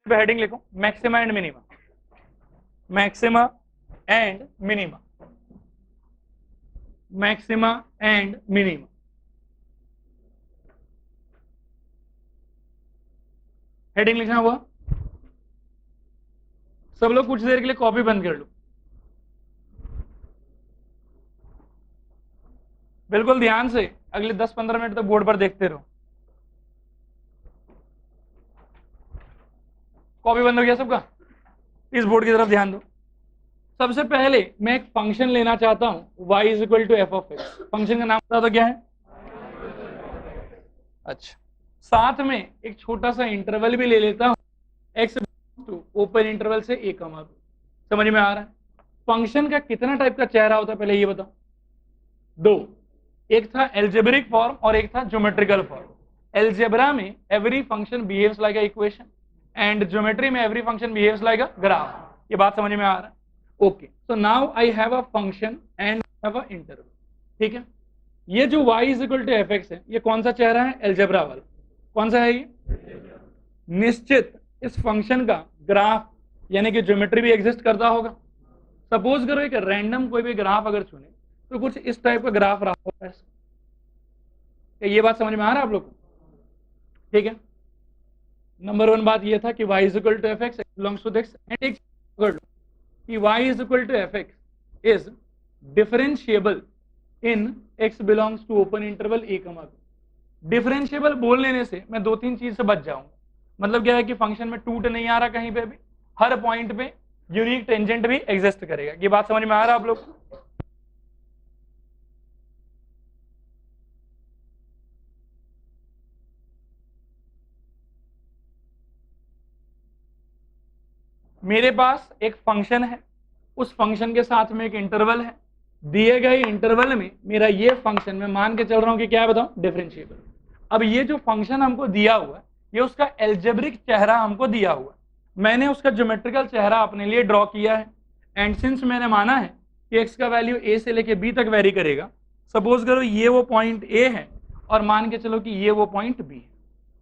Heading लिखो maxima and minima, maxima and minima, maxima and minima. Heading लिखना हुआ। सब लोग कुछ देर के लिए कॉपी बंद कर लो, बिल्कुल ध्यान से अगले 10-15 मिनट तक बोर्ड पर देखते रहो। कॉपी बंद हो गया सबका? इस बोर्ड की तरफ ध्यान दो। सबसे पहले मैं एक फंक्शन लेना चाहता हूं y is equal to F of X. Function का नाम बता दो क्या है? अच्छा, साथ में एक छोटा सा इंटरवल भी ले लेता हूं x टू ओपन इंटरवल से a कमा b। समझ में आ रहा है? फंक्शन का कितना टाइप का चेहरा होता है पहले ये बताओ। दो, एक था एल्जेब्रिक फॉर्म और एक था ज्योमेट्रिकल फॉर्म। एल्जेब्रा में every function behaves like a equation and geometry में every function behaves like a graph. ये बात समझ में आ रहा है? Okay, so now I have a function and have a interval. ठीक है, ये जो y is equal to F X है, ये कौन सा चेहरा है? एल्जेब्रा वाला। कौन सा है ये? निश्चित इस फंक्शन का ग्राफ यानी कि ज्योमेट्री भी एग्जिस्ट करता होगा। सपोज करो एक रैंडम कोई भी ग्राफ अगर चुने तो कुछ इस टाइप का ग्राफ रहा होगा। ये बात समझ में आ रहा है आप लोग को? ठीक है, नंबर 1 बात ये था कि y is equal to F X belongs to x and एक कि y is equal to F X is differentiable in x belongs to open interval a comma b। Differentiable बोल लेने से मैं 2-3 चीज से बच जाऊंगा। मतलब क्या है कि फंक्शन में टूट नहीं आ रहा कहीं पे भी, हर पॉइंट पे यूनिक टेंजेंट भी एग्जिस्ट करेगा। ये बात समझ में आ रहा है आप लोग? मेरे पास एक फंक्शन है, उस फंक्शन के साथ में एक इंटरवल है। दिए गए इंटरवल में मेरा ये फंक्शन मैं मान के चल रहा हूं कि क्या है बताओ? डिफरेंशिएबल। अब ये जो फंक्शन हमको दिया हुआ है, ये उसका एल्जेब्रिक चेहरा हमको दिया हुआ है। मैंने उसका ज्योमेट्रिकल चेहरा अपने लिए ड्रॉ किया है एंड सिंस मैंने माना है कि एक्स का वैल्यू ए से लेके बी तक वेरी करेगा, सपोज करो ये वो पॉइंट ए है और मान के चलो कि ये वो पॉइंट बी है।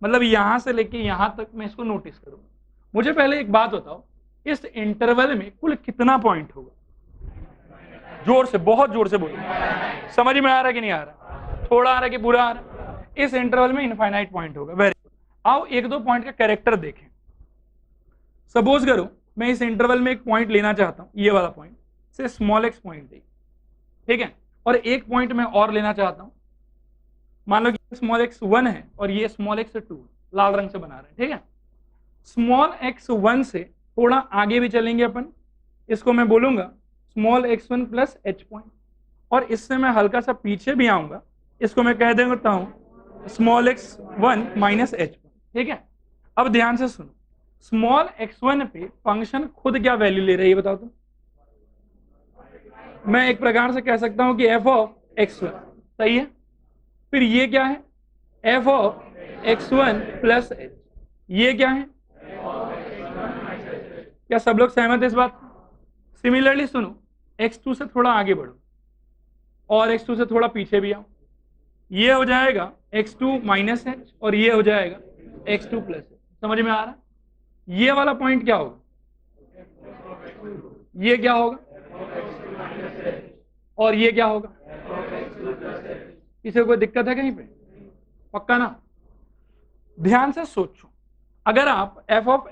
मतलब यहां से लेके यहां तक मैं इसको नोटिस करूंगा। मुझे पहले एक बात बताओ, इस इंटरवल में कुल कितना पॉइंट होगा? जोर से, बहुत जोर से बोलो। समझ में आ रहा है कि नहीं आ रहा? थोड़ा आ रहा है कि पूरा आ रहा है? इस इंटरवल में इनफाइनाइट पॉइंट होगा। Very good. आओ एक दो पॉइंट का कैरेक्टर देखें। सपोज करो मैं इस इंटरवल में एक पॉइंट लेना चाहता हूं, ये वाला पॉइंट से स्मॉल एक्स पॉइंट दे, ठीक है, और एक पॉइंट मैं और लेना चाहता हूं। मान लो कि स्मॉल एक्स 1 है और ये स्मॉल एक्स 2 लाल रंग से बना रहे हैं। ठीक है, स्मॉल एक्स 1 से थोड़ा आगे भी चलेंगे अपन, इसको मैं बोलूंगा small x1 plus H point, और इससे मैं हल्का सा पीछे भी आऊंगा, इसको मैं कह देता हूं small x1 minus H point. ठीक है, अब ध्यान से सुनो, स्मॉल x1 पे फंक्शन खुद क्या वैल्यू ले रही है बताओ तो? मैं एक प्रकार से कह सकता हूं कि f ऑफ x1, सही है। फिर ये क्या है? f of x1 plus H. ये क्या है? क्या सब लोग सहमत है इस बात? सिमिलरली सुनो, x2 से थोड़ा आगे बढ़ो और x2 से थोड़ा पीछे भी आओ, ये हो जाएगा x2 माइनस एच और ये हो जाएगा x2 प्लस एच। समझ में आ रहा? ये वाला पॉइंट क्या होगा? ये क्या होगा? और ये क्या होगा? इसे कोई दिक्कत है कहीं पे? पक्का ना? ध्यान से सोचो, अगर आप f of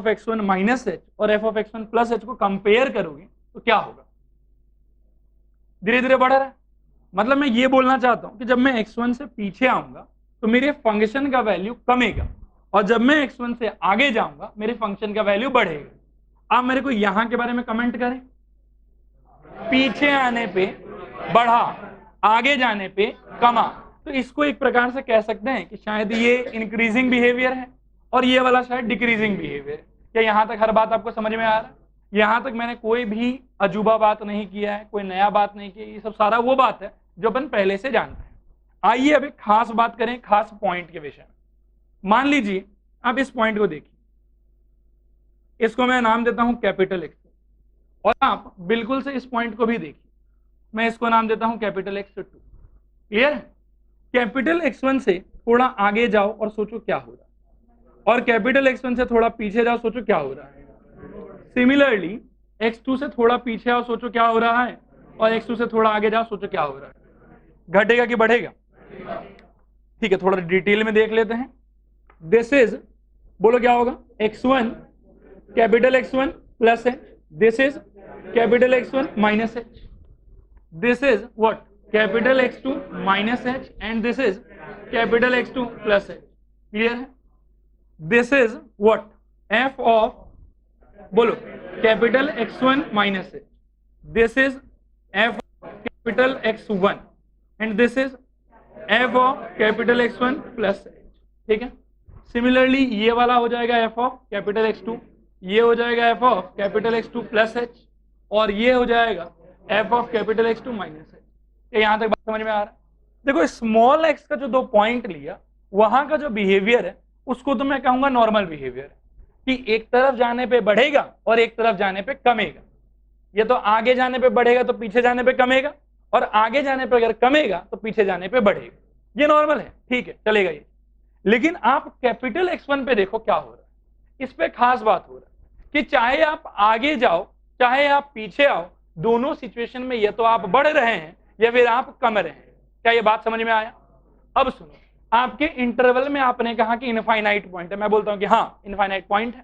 x1 minus H और f of x1 plus H को कंपेयर करोगे तो क्या होगा? धीरे धीरे बढ़ रहा है। मतलब मैं ये बोलना चाहता हूं कि जब मैं x1 से पीछे आऊंगा तो मेरे फंक्शन का वैल्यू कमेगा, और जब मैं x1 से आगे जाऊंगा मेरे फंक्शन का वैल्यू बढ़ेगा। आप मेरे को यहां के बारे में कमेंट करें। पीछे आने पे बढ़ा, आगे जाने पे कमा, तो इसको एक प्रकार से कह सकते हैं कि शायद ये इंक्रीजिंग बिहेवियर है और ये वाला शायद डिक्रीजिंग बिहेवियर। क्या यहां तक हर बात आपको समझ में आ रहा है? यहां तक मैंने कोई भी अजूबा बात नहीं किया है, कोई नया बात नहीं की, ये सब सारा वो बात है जो अपन पहले से जानते हैं। आइए अब एक खास बात करें, खास पॉइंट के विषय में। मान लीजिए आप इस पॉइंट को देखिए, इसको मैं नाम देता हूं कैपिटल एक्स, और आप बिल्कुल से इस पॉइंट को भी देखिए, मैं इसको नाम देता हूं कैपिटल x2। क्लियर है? कैपिटल x1 से थोड़ा आगे जाओ और सोचो क्या हो रहा है। और कैपिटल X1 से थोड़ा पीछे जाओ, सोचो क्या हो रहा है। सिमिलरली X2 से थोड़ा पीछे आओ, सोचो क्या हो रहा है, और X2 से थोड़ा आगे जाओ, सोचो क्या हो रहा है। घटेगा कि बढ़ेगा? ठीक है, थोड़ा डिटेल में देख लेते हैं। दिस इज, बोलो क्या होगा, X1 capital X1 plus H, this is capital X1 minus H, this is what, capital X2 minus H, and this is capital X2 plus H। Clear है? This is what, f of, बोलो, capital X1 minus H, this is f capital X1, and this is f of capital X1 plus H। ठीक है, similarly ये वाला हो जाएगा f of capital X2, ये हो जाएगा f of capital X2 plus H, और ये हो जाएगा f of capital X2 minus H। यहां तक बात समझ में आ रहा है? देखो स्मॉल x का जो 2 पॉइंट लिया, वहां का जो बिहेवियर है उसको तो मैं कहूंगा नॉर्मल बिहेवियर है, कि एक तरफ जाने पे बढ़ेगा और एक तरफ जाने पे कमेगा। ये तो आगे जाने पे बढ़ेगा तो पीछे जाने पे कमेगा, और आगे जाने पे अगर कमेगा तो पीछे जाने पे बढ़ेगा। ये नॉर्मल है, ठीक है, चलेगा ये। लेकिन आप कैपिटल X1 पे देखो क्या हो रहा है, इस पे खास बात हो रहा है कि चाहे आप आगे जाओ चाहे आप पीछे आओ, दोनों सिचुएशन में या तो आप बढ़ रहे हैं या फिर आप कम रहे हैं। क्या ये बात समझ में आया? अब सुनो, आपके इंटरवल में आपने कहा कि इनफाइनाइट पॉइंट है, मैं बोलता हूं कि हाँ इनफाइनाइट पॉइंट है।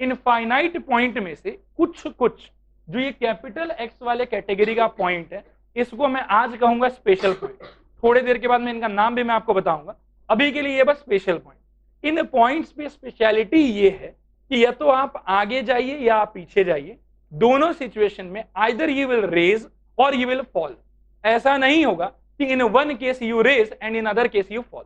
इनफाइनाइट पॉइंट में से कुछ कुछ जो ये कैपिटल X वाले कैटेगरी का पॉइंट है, इसको मैं आज कहूंगा स्पेशल पॉइंट। थोड़ी देर के बाद मैं इनका नाम भी मैं आपको बताऊंगा, अभी के लिए ये बस स्पेशल पॉइंट। इन पॉइंट्स पे स्पेशलिटी ये है कि या तो आप आगे जाइए या आप पीछे जाइए, दोनों सिचुएशन में आइदर यू विल रेज और यू विल फॉल। ऐसा नहीं होगा कि in one case you raise and in other case you fall.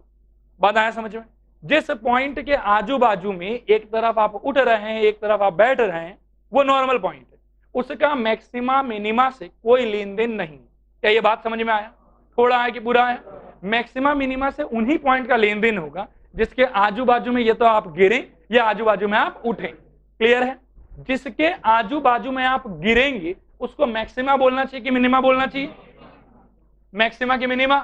बात आया समझ में? जिस पॉइंट के आजू बाजू में एक तरफ आप उठ रहे हैं एक तरफ आप बैठ रहे हैं, वो नॉर्मल पॉइंट है, उसका मैक्सिमा मिनिमा से कोई लेन देन नहीं। क्या ये बात समझ में आया? थोड़ा है कि पूरा है? मैक्सिमा मिनिमा से उन्हीं पॉइंट का लेन देन होगा जिसके आजू बाजू में ये तो आप गिरे या आजू बाजू में आप उठे। क्लियर है? जिसके आजू बाजू में आप गिरेंगे उसको मैक्सिमा बोलना चाहिए कि मिनिमा बोलना चाहिए? मैक्सिमा की मिनिमा?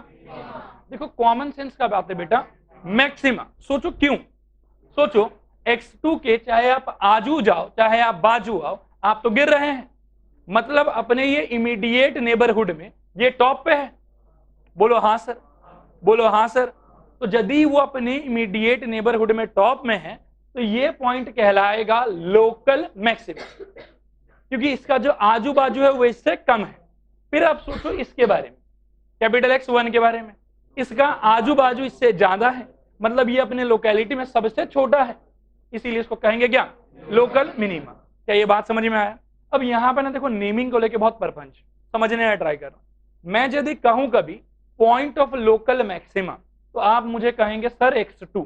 देखो कॉमन सेंस का बात है बेटा, मैक्सिमा। सोचो क्यों? सोचो X2 के चाहे आप आजू जाओ चाहे आप बाजू आओ, आप तो गिर रहे हैं, मतलब अपने ये इमीडिएट नेबरहुड में ये टॉप पे है। बोलो हाँ सर, बोलो हाँ सर। तो यदि वो अपने इमीडिएट नेबरहुड में टॉप में है तो ये पॉइंट कहलाएगा लोकल मैक्सिमा, क्योंकि इसका जो आजू बाजू है वो इससे कम है। फिर आप सोचो इसके बारे में, कैपिटल X1 के बारे में, इसका आजू बाजू इससे ज्यादा है, मतलब ये अपने लोकेलिटी में सबसे छोटा है, इसीलिए इसको कहेंगे क्या? Local minima. क्या ये बात समझ में आया? अब यहां पर ना देखो नेमिंग को लेके बहुत परपंच, समझने का ट्राई कर रहा हूं। मैं यदि कहूं कभी पॉइंट ऑफ लोकल मैक्सिमा तो आप मुझे कहेंगे सर X2।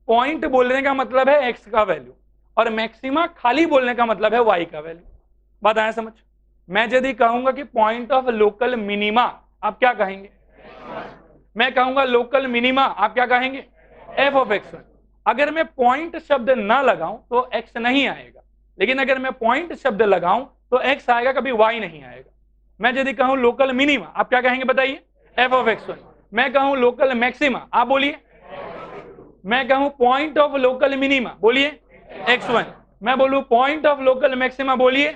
पॉइंट बोलने का मतलब है X का वैल्यू, और मैक्सिमा खाली बोलने का मतलब है Y का वैल्यू। बात आया समझ? मैं यदि कहूंगा कि पॉइंट ऑफ लोकल मिनिमा, आप क्या कहेंगे? मैं कहूंगा लोकल मिनिमा, आप क्या कहेंगे? f of X1। अगर मैं पॉइंट शब्द ना लगाऊं तो X नहीं आएगा, लेकिन अगर मैं पॉइंट शब्द लगाऊं तो X आएगा, कभी Y नहीं आएगा। मैं यदि कहूं लोकल मिनिमा, आप क्या कहेंगे बताइए? f of X1। मैं कहूं लोकल मैक्सिमा, आप बोलिए। मैं कहूं पॉइंट ऑफ लोकल मिनिमा, बोलिए X1। मैं बोलूं पॉइंट ऑफ लोकल मैक्सिमा, बोलिए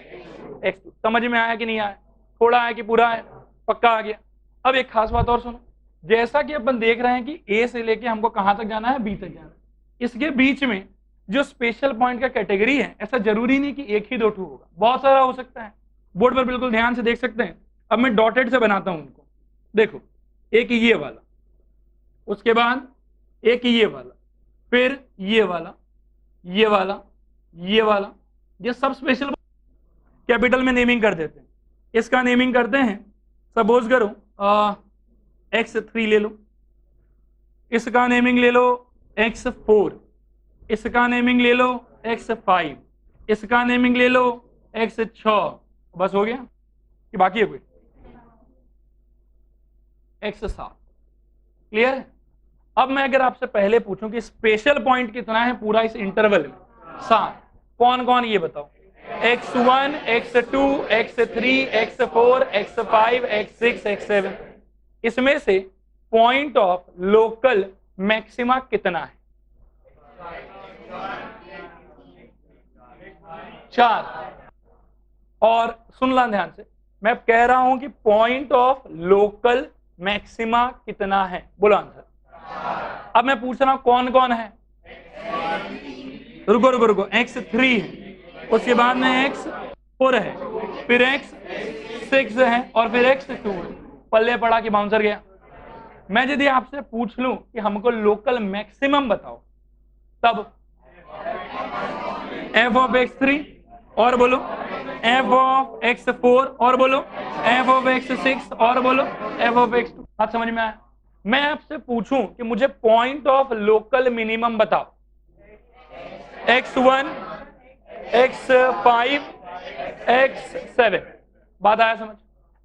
X2। समझ में आया कि नहीं आया? थोड़ा है कि पूरा है? पक्का आ गया? अब एक खास बात और सुनो, जैसा कि अपन देख रहे हैं कि A से लेके हमको कहां तक जाना है? B तक जाना है। इसके बीच में जो स्पेशल पॉइंट का कैटेगरी है, ऐसा जरूरी नहीं कि एक ही दो ठू होगा, बहुत सारा हो सकता है। बोर्ड पर बिल्कुल ध्यान से देख सकते हैं। अब मैं डॉटेड से बनाता हूं उनको। देखो, एक ये वाला, उसके बाद एक ये वाला, फिर ये वाला, ये वाला, ये वाला, ये सब स्पेशल कैपिटल में नेमिंग कर देते हैं। इसका नेमिंग करते हैं, सपोज करो X3 ले लो, इसका नेमिंग ले लो X4, इसका नेमिंग ले लो X5, इसका नेमिंग ले लो X6। बस हो गया कि बाकी है कोई? X7। क्लियर है? अब मैं अगर आपसे पहले पूछूं कि स्पेशल पॉइंट कितना है पूरा इस इंटरवल में? 7। कौन कौन ये बताओ? X1, X2, X3, X4, X5, X6, X7। इसमें से पॉइंट ऑफ लोकल मैक्सिमा कितना है? 4। और सुन ला ध्यान से, मैं कह रहा हूं कि पॉइंट ऑफ लोकल मैक्सिमा कितना है, बोलो आंसर। अब मैं पूछ रहा हूं कौन कौन है, रुको रुको रुको, x3 है, उसके बाद में x4 है, फिर x6 है और फिर x2 है। पल्ले पड़ा कि बाउंसर गया। मैं यदि आपसे पूछ लूं कि हमको लोकल मैक्सिमम बताओ, तब f ऑफ x3 और बोलो, f ऑफ x4 और बोलो, f ऑफ x6 और बोलो, f ऑफ x2। बात समझ में आया? मैं आपसे पूछूं कि मुझे पॉइंट ऑफ लोकल मिनिमम बताओ, x1, x5, x7। बात आया समझ?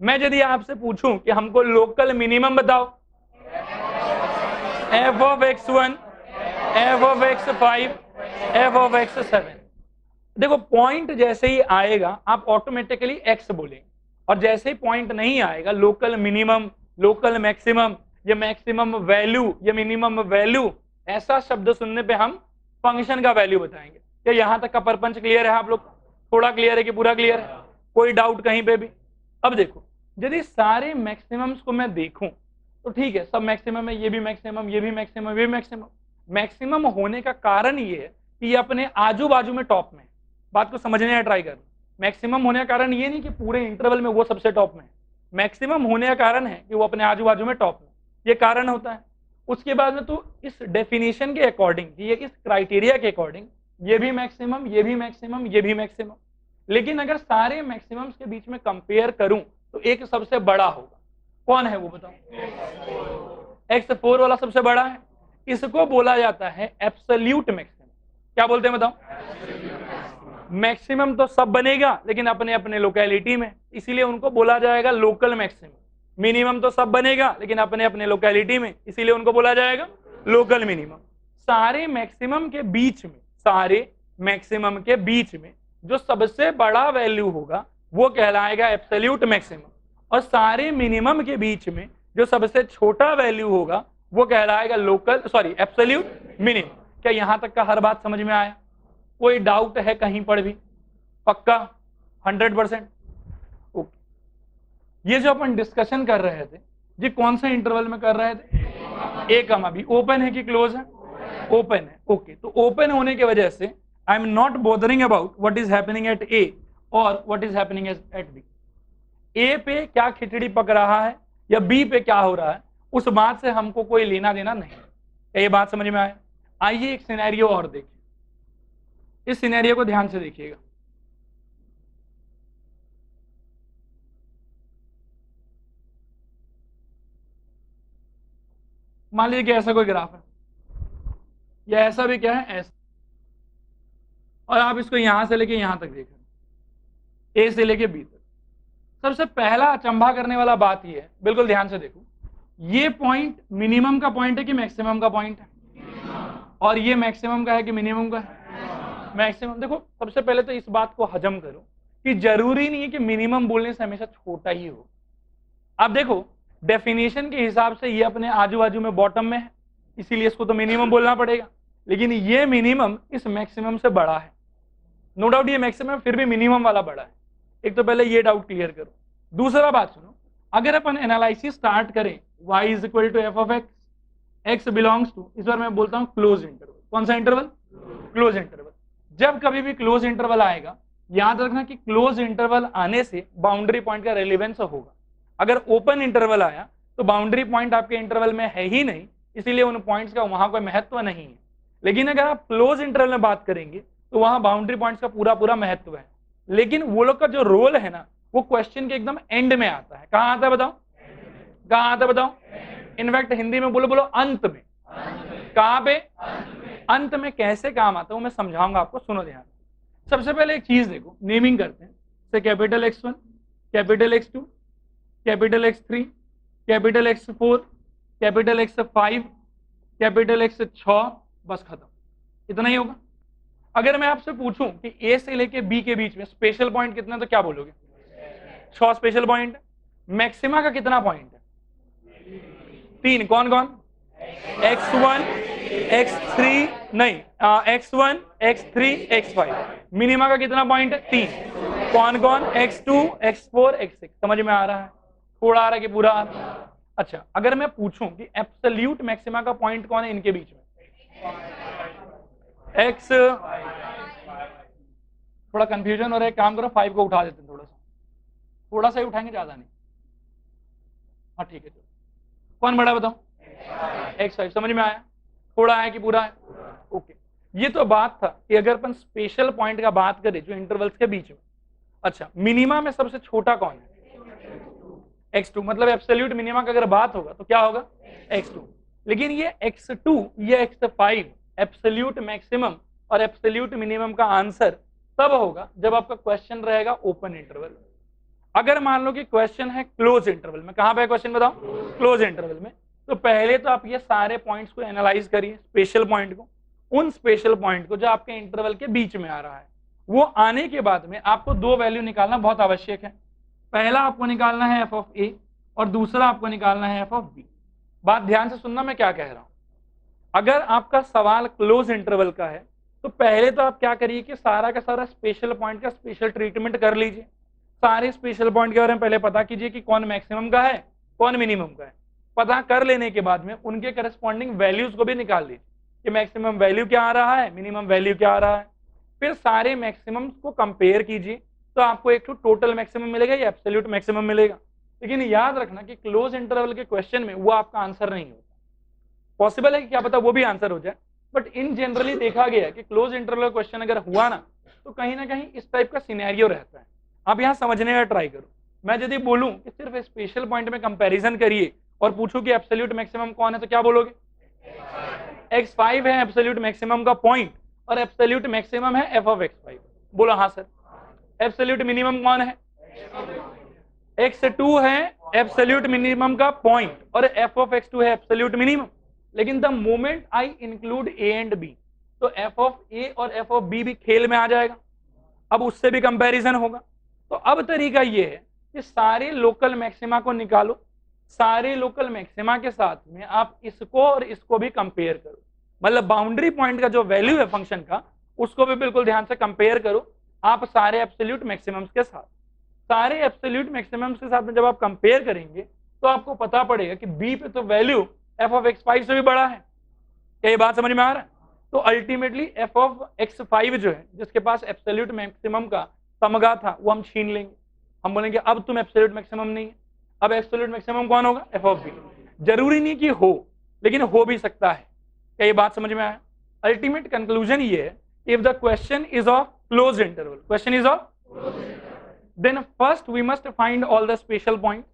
मैं यदि आपसे पूछूं कि हमको लोकल मिनिमम बताओ, f of x1, f of x5, f of x7। देखो पॉइंट जैसे ही आएगा आप ऑटोमेटिकली x बोलेंगे, और जैसे ही पॉइंट नहीं आएगा, लोकल मिनिमम, लोकल मैक्सिमम, या मैक्सिमम वैल्यू या मिनिमम वैल्यू, ऐसा शब्द सुनने पे हम फंक्शन का वैल्यू बताएंगे। क्या यहां तक का परपंच क्लियर है? आप लोग थोड़ा क्लियर है कि पूरा क्लियर है? कोई डाउट कहीं पे भी? अब देखो, यदि सारे मैक्सिमम्स को मैं देखूं तो ठीक है, सब मैक्सिमम है, ये भी मैक्सिमम, ये भी मैक्सिमम, ये भी मैक्सिमम। मैक्सिमम होने का कारण ये है कि ये अपने आजू बाजू में टॉप में है। बात को समझने का ट्राई कर। मैक्सिमम होने का कारण ये नहीं कि पूरे इंटरवल में वो सबसे टॉप में है, मैक्सिमम होने का कारण है कि वो अपने आजू बाजू में टॉप में, ये कारण होता है। उसके बाद में तो इस डेफिनेशन के अकॉर्डिंग, ये इस क्राइटेरिया के अकॉर्डिंग, ये भी मैक्सिमम, ये भी मैक्सिमम, ये भी मैक्सिमम। लेकिन अगर सारे मैक्सिमम्स के बीच में कंपेयर करूं तो एक सबसे बड़ा होगा। कौन है वो बताओ? x4 वाला सबसे बड़ा है। इसको बोला जाता है एब्सोल्यूट मैक्सिमम। क्या बोलते हैं बताओ? मैक्सिमम तो सब बनेगा लेकिन अपने अपने लोकेलिटी में, इसीलिए उनको बोला जाएगा लोकल मैक्सिमम। मिनिमम तो सब बनेगा लेकिन अपने अपने लोकेलिटी में, इसीलिए उनको बोला जाएगा लोकल मिनिमम। सारे मैक्सिमम के बीच में, सारे मैक्सिमम के बीच में जो सबसे बड़ा वैल्यू होगा वो कहलाएगा एब्सोल्यूट मैक्सिमम, और सारे मिनिमम के बीच में जो सबसे छोटा वैल्यू होगा वो कहलाएगा एब्सोल्यूट मिनिमम। क्या यहां तक का हर बात समझ में आया? कोई डाउट है कहीं पर भी? पक्का 100%? ओके। ये जो अपन डिस्कशन कर रहे थे, ये कौन सा इंटरवल में कर रहे थे? ए कमा बी। ओपन है कि क्लोज है? ओपन है। ओके, तो ओपन होने की वजह से I am not bothering about what is happening at A और what is happening at B. A पे क्या खिचड़ी पक रहा है या बी पे क्या हो रहा है, उस बात से हमको कोई लेना देना नहीं। ये बात समझ में आए? आइए एक सिनेरियो और देखिए। इस सिनेरियो को ध्यान से देखिएगा। मान लीजिए कि ऐसा कोई ग्राफ है, या ऐसा भी क्या है, ऐसा, और आप इसको यहां से लेके यहां तक देख रहे हैं, ए से लेके बी तक। सबसे पहला अचंभा करने वाला बात ये है, बिल्कुल ध्यान से देखो, ये पॉइंट मिनिमम का पॉइंट है कि मैक्सिमम का पॉइंट है? और ये मैक्सिमम का है कि मिनिमम का है? मैक्सिमम। देखो सबसे पहले तो इस बात को हजम करो कि जरूरी नहीं है कि मिनिमम बोलने से हमेशा छोटा ही हो। अब देखो डेफिनेशन के हिसाब से ये अपने आजू बाजू में बॉटम में है, इसीलिए इसको तो मिनिमम बोलना पड़ेगा, लेकिन ये मिनिमम इस मैक्सिमम से बड़ा है। नो डाउट ये मैक्सिमम फिर भी मिनिमम वाला बड़ा है। एक तो पहले ये डाउट क्लियर करो। दूसरा बात सुनो, अगर अपन एनालिसिस स्टार्ट करें y is equal to F of x belongs to, इस बार मैं बोलता हूं क्लोज इंटरवल। कौन सा इंटरवल? Close interval. जब कभी भी क्लोज इंटरवल आएगा, याद रखना कि क्लोज इंटरवल आने से बाउंड्री पॉइंट का रेलेवेंस होगा। अगर ओपन इंटरवल आया तो बाउंड्री पॉइंट आपके इंटरवल में है ही नहीं, इसीलिए उन पॉइंट्स का वहां कोई महत्व नहीं है। लेकिन अगर आप क्लोज इंटरवल में बात करेंगे तो वहां बाउंड्री पॉइंट्स का पूरा पूरा महत्व है। लेकिन वो लोग का जो रोल है ना, वो क्वेश्चन के एकदम एंड में आता है। कहां आता है बताओ? कहां आता है बताओ? इनफैक्ट हिंदी में बोलो बोलो अंत में। कहां पे? अंत में। कैसे काम आता है वो मैं समझाऊंगा आपको, सुनो ध्यान। सबसे पहले एक चीज देखो, नेमिंग करते हैं। से capital X1, capital X2, capital X3, capital X4, capital X5, capital X6, बस खत्म। इतना ही होगा। अगर मैं आपसे पूछूं कि ए से लेके बी के बीच में स्पेशल पॉइंट कितना, तो क्या बोलोगे? 6 स्पेशल पॉइंट। मैक्सिमा का कितना पॉइंट है? 3। कौन कौन? x1 x3 नहीं, x1 x3 x5, मिनिमा का कितना पॉइंट है? 3। कौन कौन? x2 x4 x6। समझ में आ रहा है? थोड़ा आ रहा है कि पूरा आ रहा है? अच्छा, अगर मैं पूछूं कि एब्सोल्यूट मैक्सिमा का पॉइंट कौन है इनके बीच में? x, थोड़ा कंफ्यूजन हो रहा है, काम करो 5 को उठा देते हैं, थोड़ा सा ही उठाएंगे, ज्यादा नहीं। हाँ ठीक है, कौन बड़ा बताओ? x5। समझ में आया? थोड़ा है कि पूरा है? ओके। ये तो बात था कि अगर अपन स्पेशल पॉइंट का बात करें जो इंटरवल्स के बीच में, अच्छा मिनिमा में सबसे छोटा कौन है? x2। मतलब एब्सोल्यूट मिनिमा का अगर बात होगा तो क्या होगा? x2। लेकिन ये x2 ये x5 एब्सोल्यूट मैक्सिमम और एब्सोल्यूट मिनिमम का आंसर तब होगा जब आपका क्वेश्चन रहेगा ओपन इंटरवल। अगर मान लो कि क्वेश्चन है क्लोज इंटरवल में, कहां पे क्वेश्चन बताओ? क्लोज इंटरवल में, तो पहले तो आप ये सारे पॉइंट्स को एनालाइज करिए, स्पेशल पॉइंट को, उन स्पेशल पॉइंट को जो आपके इंटरवल के बीच में आ रहा है, वो आने के बाद में आपको दो वैल्यू निकालना बहुत आवश्यक है। पहला आपको निकालना है एफ ऑफ ए और दूसरा आपको निकालना है एफ ऑफ बी। बात ध्यान से सुनना मैं क्या कह रहा हूं। अगर आपका सवाल क्लोज इंटरवल का है तो पहले तो आप क्या करिए कि सारा का सारा स्पेशल पॉइंट का स्पेशल ट्रीटमेंट कर लीजिए। सारे स्पेशल पॉइंट के बारे में पहले पता कीजिए कि कौन मैक्सिमम का है, कौन मिनिमम का है। पता कर लेने के बाद में उनके करस्पॉन्डिंग वैल्यूज को भी निकाल लीजिए कि मैक्सिमम वैल्यू क्या आ रहा है, मिनिमम वैल्यू क्या आ रहा है। फिर सारे मैक्सिमम को कंपेयर कीजिए तो आपको एक टोटल मैक्सिमम मिलेगा या एब्सोल्यूट मैक्सिमम मिलेगा। लेकिन याद रखना कि क्लोज इंटरवल के क्वेश्चन में वो आपका आंसर नहीं होता। पॉसिबल है कि क्या पता वो भी आंसर हो जाए, बट इन जनरली देखा गया है कि क्लोज इंटरवल क्वेश्चन अगर हुआ ना तो कहीं ना कहीं इस टाइप का सिनेरियो रहता है। आप यहाँ समझने का ट्राई करो। मैं यदि बोलूं कि सिर्फ स्पेशल पॉइंट में कंपैरिजन करिए और पूछूं कि एब्सोल्यूट मैक्सिमम कौन है तो क्या बोलोगे? x5 है एब्सोल्यूट मैक्सिमम का पॉइंट और एब्सोल्यूट मैक्सिमम है f ऑफ x5। बोलो हाँ सर। एब्सोल्यूट मिनिमम कौन है? x2 है एब्सोल्यूट मिनिमम का पॉइंट और f ऑफ x2 है एब्सोल्यूट मिनिमम। लेकिन the moment I include a and b तो f ऑफ a और f ऑफ b भी खेल में आ जाएगा। अब उससे भी कंपैरिजन होगा। तो अब तरीका ये है कि सारे लोकल मैक्सिमा को निकालो, सारे लोकल मैक्सिमा के साथ में आप इसको और इसको भी कंपेयर करो। मतलब बाउंड्री पॉइंट का जो वैल्यू है फंक्शन का उसको भी बिल्कुल ध्यान से कंपेयर करो आप सारे एब्सोल्यूट मैक्सिमम्स के साथ। सारे एब्सोल्यूट मैक्सिमम्स के साथ में जब आप कंपेयर करेंगे तो आपको पता पड़ेगा कि बी पे तो वैल्यू एफ ऑफ x5 से भी बड़ा है। क्या ये बात समझ में आ रहा है? तो अल्टीमेटली एफ ऑफ x5 जो है जिसके पास एब्सोल्यूट मैक्सिमम का तमगा था वो हम छीन लेंगे। हम बोलेंगे अब तुम एब्सोल्यूट मैक्सिमम नहीं है, अब एब्सोल्यूट मैक्सिमम कौन होगा? F of B. जरूरी नहीं कि हो, लेकिन हो भी सकता है। क्या ये बात समझ में आया? अल्टीमेट कंक्लूजन ये है, if the question is of close interval, question is of then first we must find all the special points,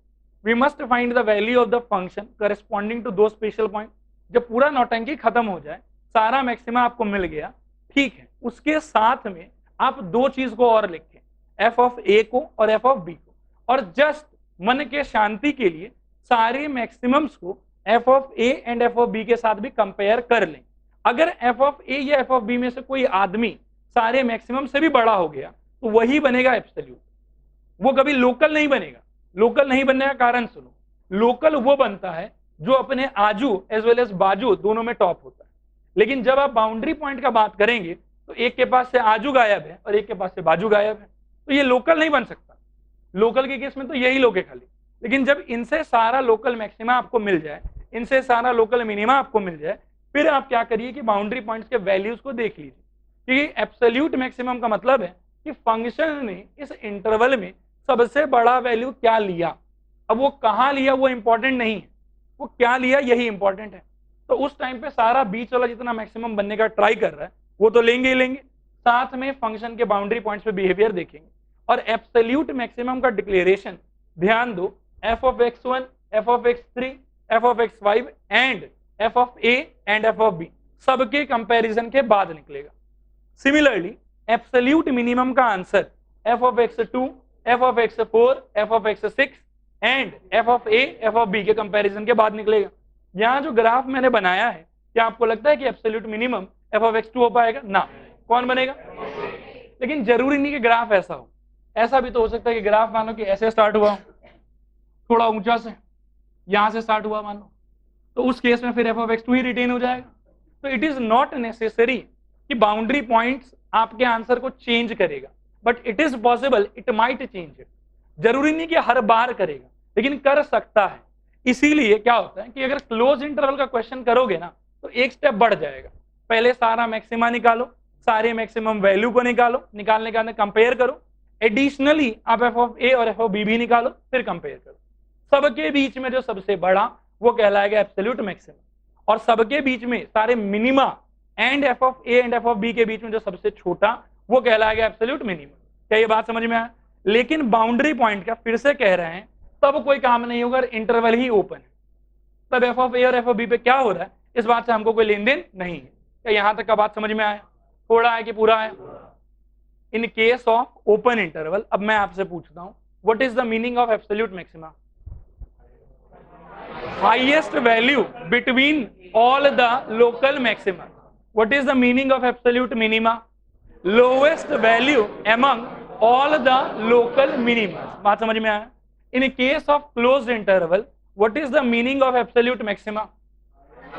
we must find the value of the function corresponding to those special points। जब पूरा नौटंकी खत्म हो जाए, सारा maxima आपको मिल गया, ठीक है, उसके साथ में आप दो चीज को और लिखें, एफ ऑफ ए को और एफ ऑफ बी को, और जस्ट मन के शांति के लिए सारे मैक्सिमम्स को F of A and F of B के साथ भी कंपेयर कर लें। अगर एफ ऑफ ए या एफ ऑफ बी में से कोई आदमी सारे मैक्सिमम से भी बड़ा हो गया तो वही बनेगा एब्सोल्यूट, वो कभी लोकल नहीं बनेगा। लोकल नहीं बनने का कारण सुनो, लोकल वो बनता है जो अपने आजू एज वेल एज बाजू दोनों में टॉप होता है। लेकिन जब आप बाउंड्री पॉइंट का बात करेंगे तो एक के पास से आजू गायब है और एक के पास से बाजू गायब है, तो ये लोकल नहीं बन सकता। लोकल के केस में तो यही लोग है खाली। लेकिन जब इनसे सारा लोकल मैक्सिमा आपको मिल जाए, इनसे सारा लोकल मिनिमा आपको मिल जाए, फिर आप क्या करिए कि बाउंड्री पॉइंट्स के वैल्यूज को देख लीजिए। क्योंकि एब्सोल्यूट मैक्सिमम का मतलब है कि फंक्शन ने इस इंटरवल में सबसे बड़ा वैल्यू क्या लिया। अब वो कहां लिया वो इंपॉर्टेंट नहीं है, वो क्या लिया यही इंपॉर्टेंट है। तो उस टाइम पे सारा बीच वाला जितना मैक्सिमम बनने का ट्राई कर रहा है वो तो लेंगे ही लेंगे, साथ में फंक्शन के बाउंड्री पॉइंट्स पे बिहेवियर देखेंगे। और एब्सोल्यूट मैक्सिमम का डिक्लेरेशन ध्यान दो, F of x1, F of x3, F of x5 and F of a and F of b सबके कंपैरिजन के बाद निकलेगा। सिमिलरली एब्सोल्यूट मिनिमम का answer F of x2, F of x4, F of x6 and F of a, F of b के comparison के बाद निकलेगा। यहाँ जो ग्राफ मैंने बनाया है, क्या आपको लगता है कि absolute minimum F of x2 हो पाएगा? ना। कौन बनेगा? लेकिन जरूरी नहीं कि ग्राफ ऐसा हो, ऐसा भी तो हो सकता है कि ग्राफ मानो कि ऐसे स्टार्ट हुआ, थोड़ा ऊंचा से यहां से स्टार्ट हुआ मान लो, तो उस केस में फिर f(x2) ही रिटेन हो जाएगा। तो इट इज नॉट नेसेसरी कि बाउंड्री पॉइंट्स आपके आंसर को चेंज करेगा, but it is possible it might change it. जरूरी नहीं कि हर बार करेगा, लेकिन कर सकता है। इसीलिए क्या होता है कि अगर क्लोज इंटरवल का क्वेश्चन करोगे ना तो एक स्टेप बढ़ जाएगा। पहले सारा मैक्सिमा निकालो, सारे मैक्सिमम वैल्यू को निकालो, निकालने के बाद कंपेयर करो, एडिशनली आप f(a) और f(b) भी निकालो, फिर कंपेयर करो। सबके बीच में जो सबसे बड़ा वो कहलाएगा एब्सोल्यूट मैक्सिमम, और सबके बीच में सारे minima and f(a) and f(b) के बीच में जो सबसे छोटा वो कहलाएगा एब्सोल्यूट मिनिमम। क्या ये बात समझ में आया? लेकिन बाउंड्री पॉइंट का फिर से कह रहे हैं तब कोई काम नहीं होगा, इंटरवल ही ओपन है। तब f(a) और f(b) पे क्या हो रहा है इस बात से हमको कोई लेन देन नहीं है। क्या यहां तक का बात समझ में आया? थोड़ा है कि पूरा है? In case of open interval अब मैं आपसे पूछता हूं, what is the meaning of absolute maxima? Highest value between all the local maxima. What is the meaning of absolute minima? Lowest value among all the local minima. बात समझ में आया? In case of closed interval what is the meaning of absolute maxima?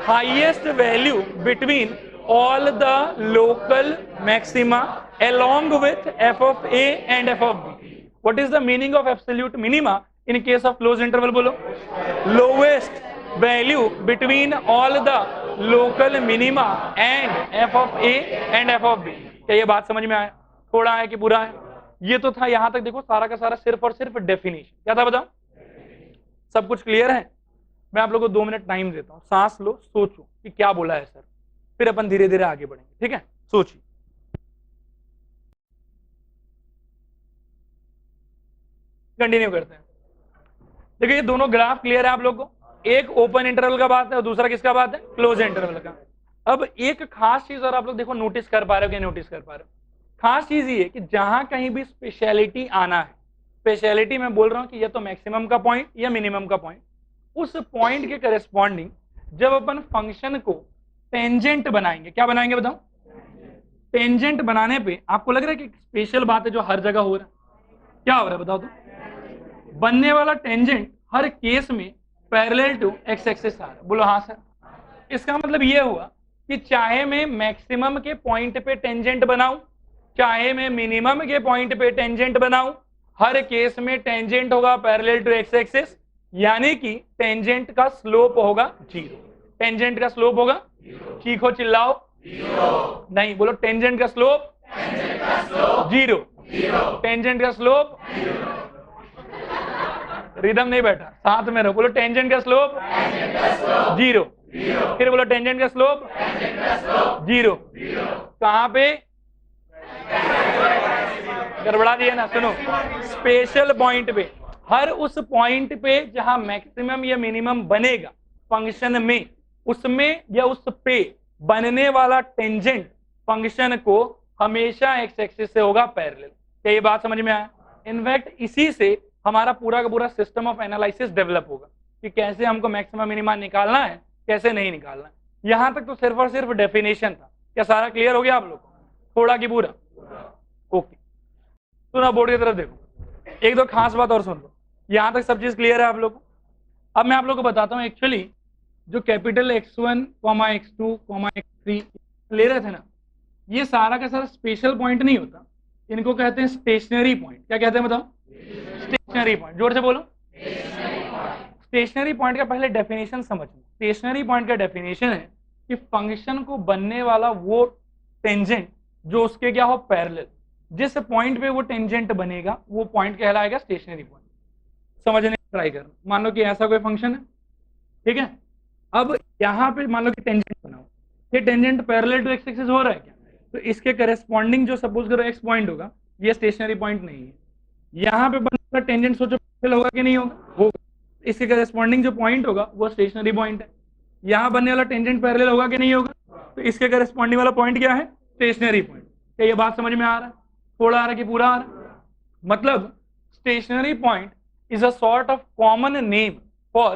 Highest value between all the local maxima along with f(a) and f(b). What is the meaning of absolute minima in case of closed interval? बोलो। Lowest value between all the local minima and f(a) and f(b). क्या ये बात समझ में आया? थोड़ा है कि पूरा है? ये तो था यहां तक। देखो सारा का सारा सिर्फ और सिर्फ डेफिनेशन। क्या था बताओ? सब कुछ क्लियर है? मैं आप लोगों को 2 मिनट टाइम देता हूं, सांस लो, सोचो कि क्या बोला है सर, फिर अपन धीरे धीरे आगे बढ़ेंगे। ठीक है, सोचिए। कंटिन्यू करते हैं। देखिए ये दोनों ग्राफ क्लियर है आप लोग को? एक ओपन इंटरवल का बात है और दूसरा किसका बात है? क्लोज इंटरवल का। अब एक खास चीज और आप लोग देखो, नोटिस कर पा रहे हो क्या नोटिस कर पा रहे हो? खास चीज ये कि जहां कहीं भी स्पेशलिटी आना है, स्पेशलिटी मैं बोल रहा हूं कि ये तो मैक्सिमम का पॉइंट या मिनिमम का पॉइंट, उस पॉइंट के करेस्पॉन्डिंग जब अपन फंक्शन को टेंजेंट बनाएंगे, क्या बनाएंगे बताओ? टेंजेंट बनाने पे आपको लग रहा है कि स्पेशल बात है जो हर जगह हो रहा है। क्या हो रहा है बताओ तो? बनने वाला टेंजेंट हर केस में पैरेलल टू एक्स एक्सिस आ रहा है। बोलो हाँ सर। इसका मतलब ये हुआ कि चाहे मैं मैक्सिमम के पॉइंट पे टेंजेंट बनाऊं, चाहे मैं मिनिमम के पॉइंट पे टेंजेंट बनाऊं, हर केस में टेंजेंट होगा पैरेलल टू एक्स एक्सिस, यानी कि टेंजेंट का स्लोप होगा 0। टेंजेंट का स्लोप होगा, चीखो चिल्लाओ, नहीं बोलो, टेंजेंट का स्लोप 0। टेंजेंट का स्लोप, रिदम नहीं बैठा, साथ में रहो, बोलो टेंजेंट का स्लोप 0। फिर बोलो टेंजेंट का स्लोप 0। कहां पे गड़बड़ा दिया ना? सुनो, स्पेशल पॉइंट पे, हर उस पॉइंट पे जहां मैक्सिमम या मिनिमम बनेगा फंक्शन में, उसमें या उस पे बनने वाला टेंजेंट फंक्शन को हमेशा एक्स एक्सिस से होगा पैरेलल। क्या ये बात समझ में आया? इनफैक्ट इसी से हमारा पूरा का पूरा सिस्टम ऑफ एनालिसिस डेवलप होगा कि कैसे हमको मैक्सिमम मिनिमा निकालना है, कैसे नहीं निकालना है। यहां तक तो सिर्फ और सिर्फ डेफिनेशन था। क्या सारा क्लियर हो गया आप लोग? थोड़ा कि पूरा? ओके, तो ना बोर्ड की तरफ देखो, एक दो खास बात और सुन लो। यहां तक सब चीज क्लियर है आप लोग को? अब मैं आप लोग को बताता हूं, एक्चुअली जो कैपिटल x1, x2, x3 ले रहे थे ना, ये सारा का सारा स्पेशल पॉइंट नहीं होता, इनको कहते हैं स्टेशनरी पॉइंट। क्या कहते हैं बताओ? Stationary point. जोर से बोलो। स्टेशनरी पॉइंट का पहले डेफिनेशन समझो। स्टेशनरी पॉइंट का डेफिनेशन है कि फंक्शन को बनने वाला वो टेंजेंट जो उसके क्या हो पैरेलल, जिस पॉइंट पे वो टेंजेंट बनेगा वो पॉइंट कहलाएगा स्टेशनरी पॉइंट। समझने ट्राई करना। मान लो कि ऐसा कोई फंक्शन है, ठीक है। अब यहाँ पे मान लो कि टेंजेंट बनाओ, ये tangent parallel to x axis हो रहा है क्या? तो इसके करेस्पॉन्डिंग जो सपोज करो एक्स पॉइंट होगा, ये स्टेशनरी पॉइंट नहीं है। यहाँ पे बनने टेंजेंट सोचो पैरेलल होगा कि नहीं होगा? इसके करेस्पॉन्डिंग जो पॉइंट होगा वो स्टेशनरी पॉइंट है। यहाँ बनने वाला टेंजेंट पैरेलल होगा कि नहीं होगा? तो इसके करेस्पॉन्डिंग वाला पॉइंट क्या है? Stationary point. क्या ये बात समझ में आ रहा है? थोड़ा आ रहा है कि पूरा आ रहा है? मतलब stationary point is a sort of common name for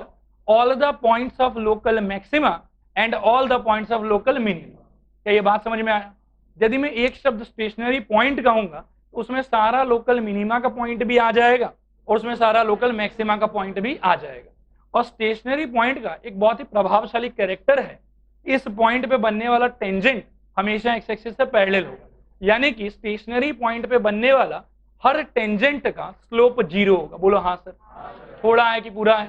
all the points of local maxima and all the points of local minima। क्या ये बात समझ में आया? यदि मैं एक शब्द स्टेशनरी पॉइंट कहूंगा तो उसमें सारा लोकल मिनिमा का पॉइंट भी आ जाएगा और उसमें सारा लोकल मैक्सिमा का पॉइंट भी आ जाएगा। और स्टेशनरी पॉइंट का एक बहुत ही प्रभावशाली कैरेक्टर है, इस पॉइंट पे बनने वाला टेंजेंट हमेशा एक्स एक्सिस से पैरेलल होगा, यानी कि स्टेशनरी पॉइंट पे बनने वाला हर टेंजेंट का स्लोप 0 होगा। बोलो हाँ सर, थोड़ा है कि पूरा है?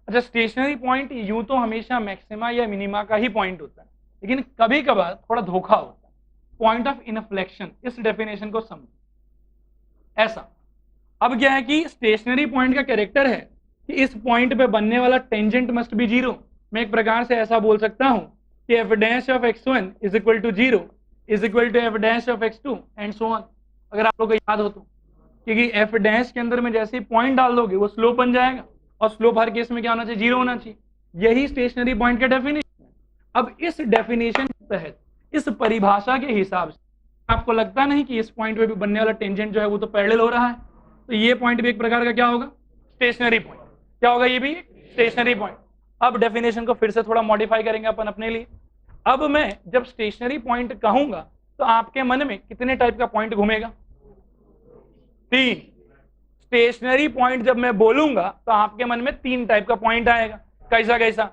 अच्छा, स्टेशनरी पॉइंट यूं तो हमेशा मैक्सिमा या मिनिमा का ही पॉइंट होता है, लेकिन कभी कभार थोड़ा धोखा होता है। पॉइंट ऑफ इनफ्लेक्शन, इस डेफिनेशन को समझो ऐसा। अब क्या है कि स्टेशनरी पॉइंट का कैरेक्टर है कि इस पॉइंट पे बनने वाला टेंजेंट मस्ट बी 0। मैं एक प्रकार से ऐसा बोल सकता हूं कि F dash of x1 is equal to 0 is equal to F dash of x2 and so on. अगर आप लोग को याद हो तो, क्योंकि एफ डैश के अंदर में जैसे ही पॉइंट डाल दोगे वो स्लोप बन जाएगा, और स्लोप हर केस में क्या होना चाहिए? 0 होना चाहिए। यही स्टेशनरी पॉइंट का डेफिनेशन है। अब इस डेफिनेशन के तहत, इस परिभाषा के हिसाब से आपको लगता नहीं कि इस पॉइंट पे भी बनने वाला टेंजेंट जो है वो तो पैरेलल हो रहा है, तो ये पॉइंट भी एक प्रकार का क्या होगा? Stationary point. क्या होगा? ये भी स्टेशनरी पॉइंट। अब डेफिनेशन को फिर से थोड़ा मॉडिफाई करेंगे अपन अपने लिए। अब मैं जब स्टेशनरी पॉइंट कहूंगा तो आपके मन में कितने टाइप का पॉइंट घूमेगा? 3। स्टेशनरी पॉइंट जब मैं बोलूंगा तो आपके मन में 3 टाइप का पॉइंट आएगा। कैसा कैसा?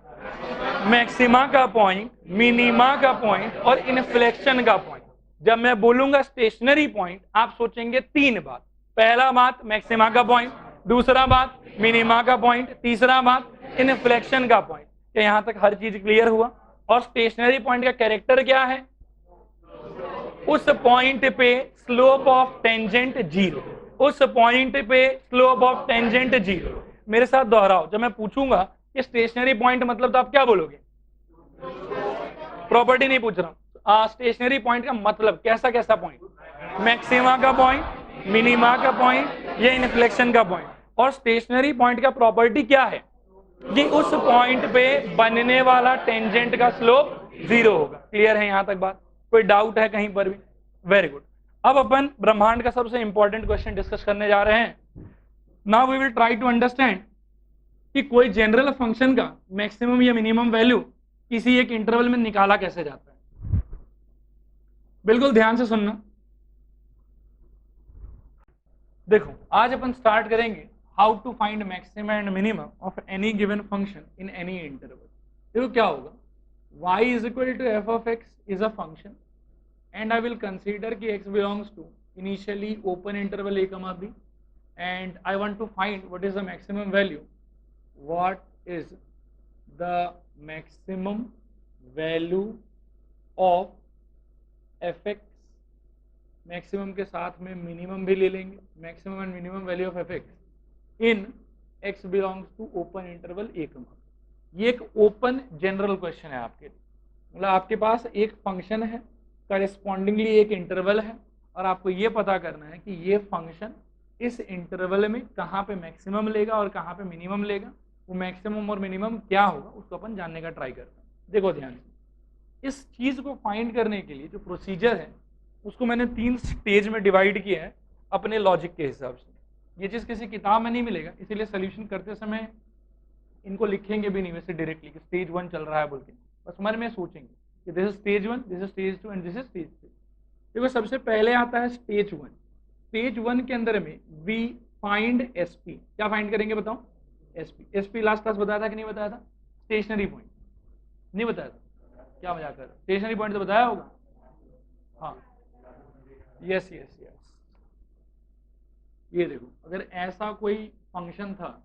मैक्सिमा का पॉइंट, मिनिमा का पॉइंट और इन्फ्लेक्शन का पॉइंट। जब मैं बोलूंगा स्टेशनरी पॉइंट, आप सोचेंगे 3 बात। पहला बात मैक्सिमा का पॉइंट, दूसरा बात मिनिमा का पॉइंट, तीसरा बात इन्फ्लेक्शन का पॉइंट। क्या यहां तक हर चीज क्लियर हुआ? और स्टेशनरी पॉइंट का कैरेक्टर क्या है? उस पॉइंट पे स्लोप ऑफ टेंजेंट 0। उस पॉइंट पे स्लोप ऑफ टेंजेंट 0। मेरे साथ दोहराओ, जब मैं पूछूंगा कि स्टेशनरी पॉइंट मतलब, तो आप क्या बोलोगे? प्रॉपर्टी नहीं पूछ रहा हूं, स्टेशनरी पॉइंट का मतलब कैसा कैसा पॉइंट? मैक्सिमा का पॉइंट, मिनिमा का पॉइंट या इन्फ्लेक्शन का पॉइंट। और स्टेशनरी पॉइंट का प्रॉपर्टी क्या है? कि उस पॉइंट पे बनने वाला टेंजेंट का स्लोप 0 होगा। क्लियर है यहां तक बात? कोई डाउट है कहीं पर भी? Very good. अब अपन ब्रह्मांड का सबसे इंपॉर्टेंट क्वेश्चन डिस्कस करने जा रहे हैं। Now we will try to understand कि कोई जनरल फंक्शन का मैक्सिमम या मिनिमम वैल्यू किसी एक इंटरवल में निकाला कैसे जाता है। बिल्कुल ध्यान से सुनना। देखो, आज अपन स्टार्ट करेंगे how to find maximum and minimum of any given function in any interval. देखो क्या होगा, y is equal to F of X is a function and I will consider कि x belongs to initially open interval a comma b and I want to find what is the maximum value. What is the maximum value of fx? Maximum के साथ में minimum भी ले लेंगे, maximum and minimum value of fx in x belongs to open interval a comma b। ये एक open general question है आपके लिए। मतलब आपके पास एक फंक्शन है, करेस्पॉन्डिंगली एक इंटरवल है, और आपको ये पता करना है कि ये फंक्शन इस इंटरवल में कहाँ पे मैक्सिमम लेगा और कहाँ पे मिनिमम लेगा। वो मैक्सिमम और मिनिमम क्या होगा उसको अपन जानने का ट्राई करते हैं। देखो ध्यान से, इस चीज को फाइंड करने के लिए जो प्रोसीजर है उसको मैंने 3 स्टेज में डिवाइड किया है अपने लॉजिक के हिसाब से। ये चीज किसी किताब में नहीं मिलेगा, इसीलिए सोल्यूशन करते समय इनको लिखेंगे भी नहीं वैसे डायरेक्टली कि स्टेज 1 चल रहा है बोल के, बस मन में सोचेंगे कि this is stage 1, this is stage 2 and this is stage 3। देखो सबसे पहले आता है स्टेज 1। स्टेज 1 के अंदर में वी फाइंड एसपी। क्या फाइंड करेंगे बताओ? एसपी। एसपी लास्ट क्लास बताया था कि नहीं बताया था? स्टेशनरी पॉइंट नहीं बताया था? क्या मजाक कर रहे? स्टेशनरी पॉइंट तो बताया होगा। हाँ, यस यस यस। ये देखो, अगर ऐसा कोई फंक्शन था,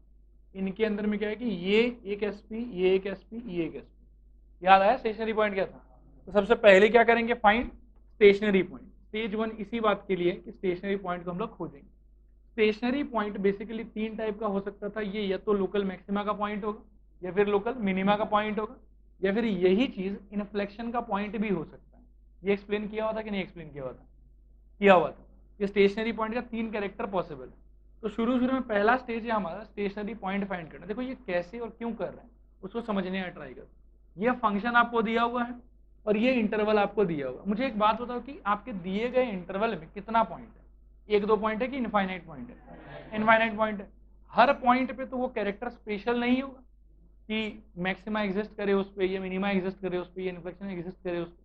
इनके अंदर में क्या है कि ये एक एसपी, ये एक एसपी, ये एक एसपी। याद आया स्टेशनरी पॉइंट क्या था? तो सबसे पहले क्या करेंगे? Find stationary point. स्टेज 1 इसी बात के लिए कि स्टेशनरी पॉइंट को हम लोग खोजेंगे। स्टेशनरी पॉइंट बेसिकली 3 टाइप का हो सकता था। ये या तो लोकल मैक्सिमा का पॉइंट होगा, या फिर लोकल मिनिमा का पॉइंट होगा, या फिर यही चीज इन्फ्लेक्शन का पॉइंट भी हो सकता है। ये एक्सप्लेन किया हुआ था कि नहीं एक्सप्लेन किया हुआ था? किया हुआ था। ये स्टेशनरी पॉइंट का 3 कैरेक्टर पॉसिबल है। तो शुरू में पहला स्टेज है हमारा स्टेशनरी पॉइंट फाइंड करना। देखो ये कैसे और क्यों कर रहे हैं उसको समझने का ट्राई करो। ये फंक्शन आपको दिया हुआ है और ये इंटरवल आपको दिया हुआ है। मुझे एक बात बताओ कि आपके दिए गए इंटरवल में कितना पॉइंट है? 1-2 पॉइंट है कि इनफाइनाइट पॉइंट है? इनफाइनाइट पॉइंट है। हर पॉइंट पे तो वो कैरेक्टर स्पेशल नहीं होगा कि मैक्सिमा एग्जिस्ट करे उस पर, ये मिनिमा एग्जिस्ट करे उस पर, ये इन्फ्लेक्शन एग्जिस्ट करे उस पर।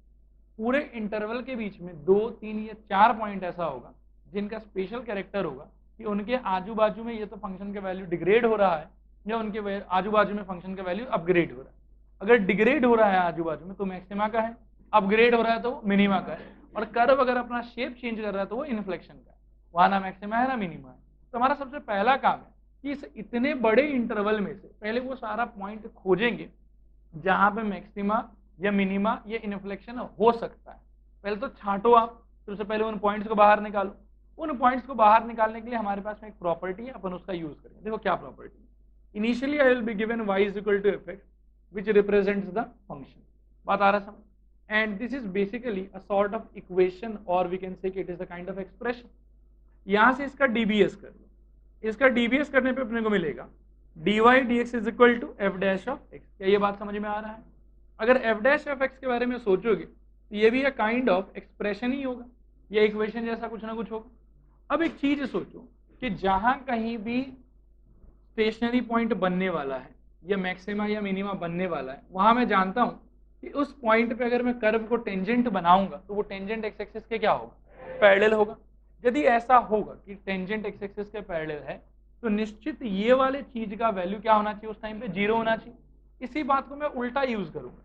पूरे इंटरवल के बीच में 2, 3 या 4 पॉइंट ऐसा होगा जिनका स्पेशल कैरेक्टर होगा कि उनके आजू बाजू में ये तो फंक्शन का वैल्यू डिग्रेड हो रहा है, या उनके आजू बाजू में फंक्शन का वैल्यू अपग्रेड हो रहा है। अगर डिग्रेड हो रहा है आजू बाजू में तो मैक्सिमा का है, अपग्रेड हो रहा है तो मिनिमा का है, और कर्व अगर अपना शेप चेंज कर रहा है तो वो इन्फ्लेक्शन का है, वहां ना मैक्सिमा है ना मिनिमा है। तो हमारा सबसे पहला काम है कि इस इतने बड़े इंटरवल में से पहले वो सारा पॉइंट खोजेंगे जहां पे मैक्सिमा या मिनिमा या इन्फ्लेक्शन हो सकता है। पहले तो छांटो आप, सबसे पहले उन पॉइंट्स को बाहर निकालो। उन पॉइंट्स को बाहर निकालने के लिए हमारे पास में एक प्रॉपर्टी है, अपन उसका यूज करेंगे। देखो क्या प्रॉपर्टी है। Initially I will be given y is equal to F X which represents the function. बात आ रहा समझ? And this is basically a sort of equation और we can say it is the kind of expression. यहां से इसका DBS कर लो। इसका डीबीएस करने पे अपने को मिलेगा dy dx is equal to F dash of X. क्या ये बात समझ में आ रहा है? अगर एफ डैश ऑफ एक्स के बारे में सोचोगे तो ये भी एक काइंड ऑफ एक्सप्रेशन ही होगा, या इक्वेशन जैसा कुछ ना कुछ होगा। अब एक चीज सोचो कि जहां कहीं भी स्टेशनरी पॉइंट बनने वाला है या मैक्सिमा या मिनिमा बनने वाला है, वहां मैं जानता हूं कि उस पॉइंट पे अगर मैं कर्व को टेंजेंट बनाऊंगा तो वो टेंजेंट एक्स एक्सिस के क्या होगा? पैरेलल होगा। यदि ऐसा होगा कि टेंजेंट एक्स एक्सिस के पैरेलल है तो निश्चित ये वाले चीज का वैल्यू क्या होना चाहिए? उस टाइम पे 0 होना चाहिए। इसी बात को मैं उल्टा यूज करूंगा,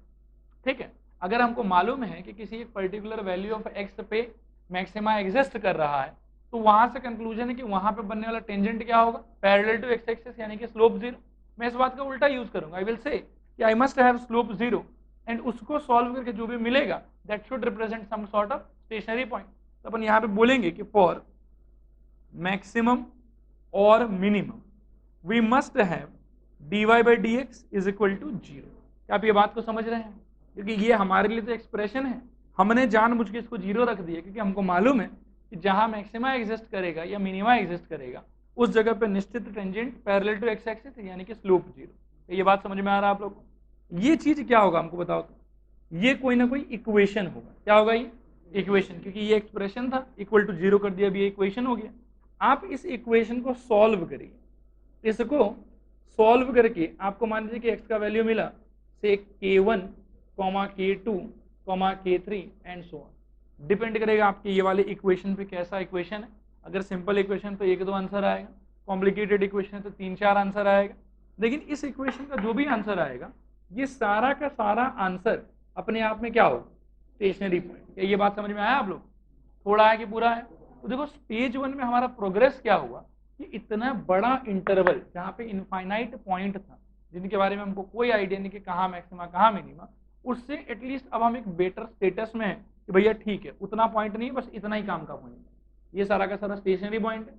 ठीक है। अगर हमको मालूम है कि किसी एक पर्टिकुलर वैल्यू ऑफ एक्स पे मैक्सिमा एग्जिस्ट कर रहा है तो वहां से कंक्लूजन है कि वहां पे बनने वाला टेंजेंट क्या होगा? पैरेलल टू एक्स एक्सिस, यानी कि स्लोप 0। मैं इस बात का उल्टा यूज करूंगा। आई विल से कि I must have slope 0 and उसको सॉल्व करके जो भी मिलेगा that should represent some sort of stationary point. तो अपन यहाँ पे बोलेंगे कि फॉर मैक्सिमम और minimum we must have dy by dx is equal to 0। क्या आप ये बात को समझ रहे हैं? क्योंकि ये हमारे लिए तो एक्सप्रेशन है, हमने जानबूझ के इसको 0 रख दिया क्योंकि हमको मालूम है कि जहां मैक्सिमा एग्जिस्ट करेगा या मिनिमा एग्जिस्ट करेगा उस जगह पे निश्चित tangent parallel to x axis यानी कि स्लोप 0। तो ये बात समझ में आ रहा है आप लोग को? ये चीज क्या होगा हमको बताओ तो? ये कोई ना कोई इक्वेशन होगा। क्या होगा ये? इक्वेशन, क्योंकि ये एक्सप्रेशन था, इक्वल टू 0 कर दिया, अभी ये इक्वेशन हो गया। आप इस इक्वेशन को सॉल्व करिए। इसको सॉल्व करके आपको मान लीजिए कि x का वैल्यू मिला से k1, k2, k3 and so on. Depend करेगा आपके ये वाले इक्वेशन पे कैसा इक्वेशन है। अगर सिंपल इक्वेशन तो 1-2 आंसर आएगा, कॉम्प्लिकेटेड इक्वेशन तो 3-4 आंसर आएगा। लेकिन इस इक्वेशन का जो भी आंसर आएगा ये सारा का सारा आंसर अपने आप में क्या होगा? Stationary point. क्या ये बात समझ में आया आप लोग? थोड़ा है कि पूरा है? तो देखो स्टेज 1 में हमारा प्रोग्रेस क्या हुआ कि इतना बड़ा इंटरवल जहाँ पे इनफाइनाइट पॉइंट था जिनके बारे में हमको कोई आइडिया नहीं कि कहाँ मैक्सिमा कहाँ मिनिमा, उससे एटलीस्ट अब हम एक बेटर स्टेटस में है कि भैया ठीक है उतना पॉइंट नहीं है, बस इतना ही काम का पॉइंट है, ये सारा का सारा स्टेशनरी पॉइंट है।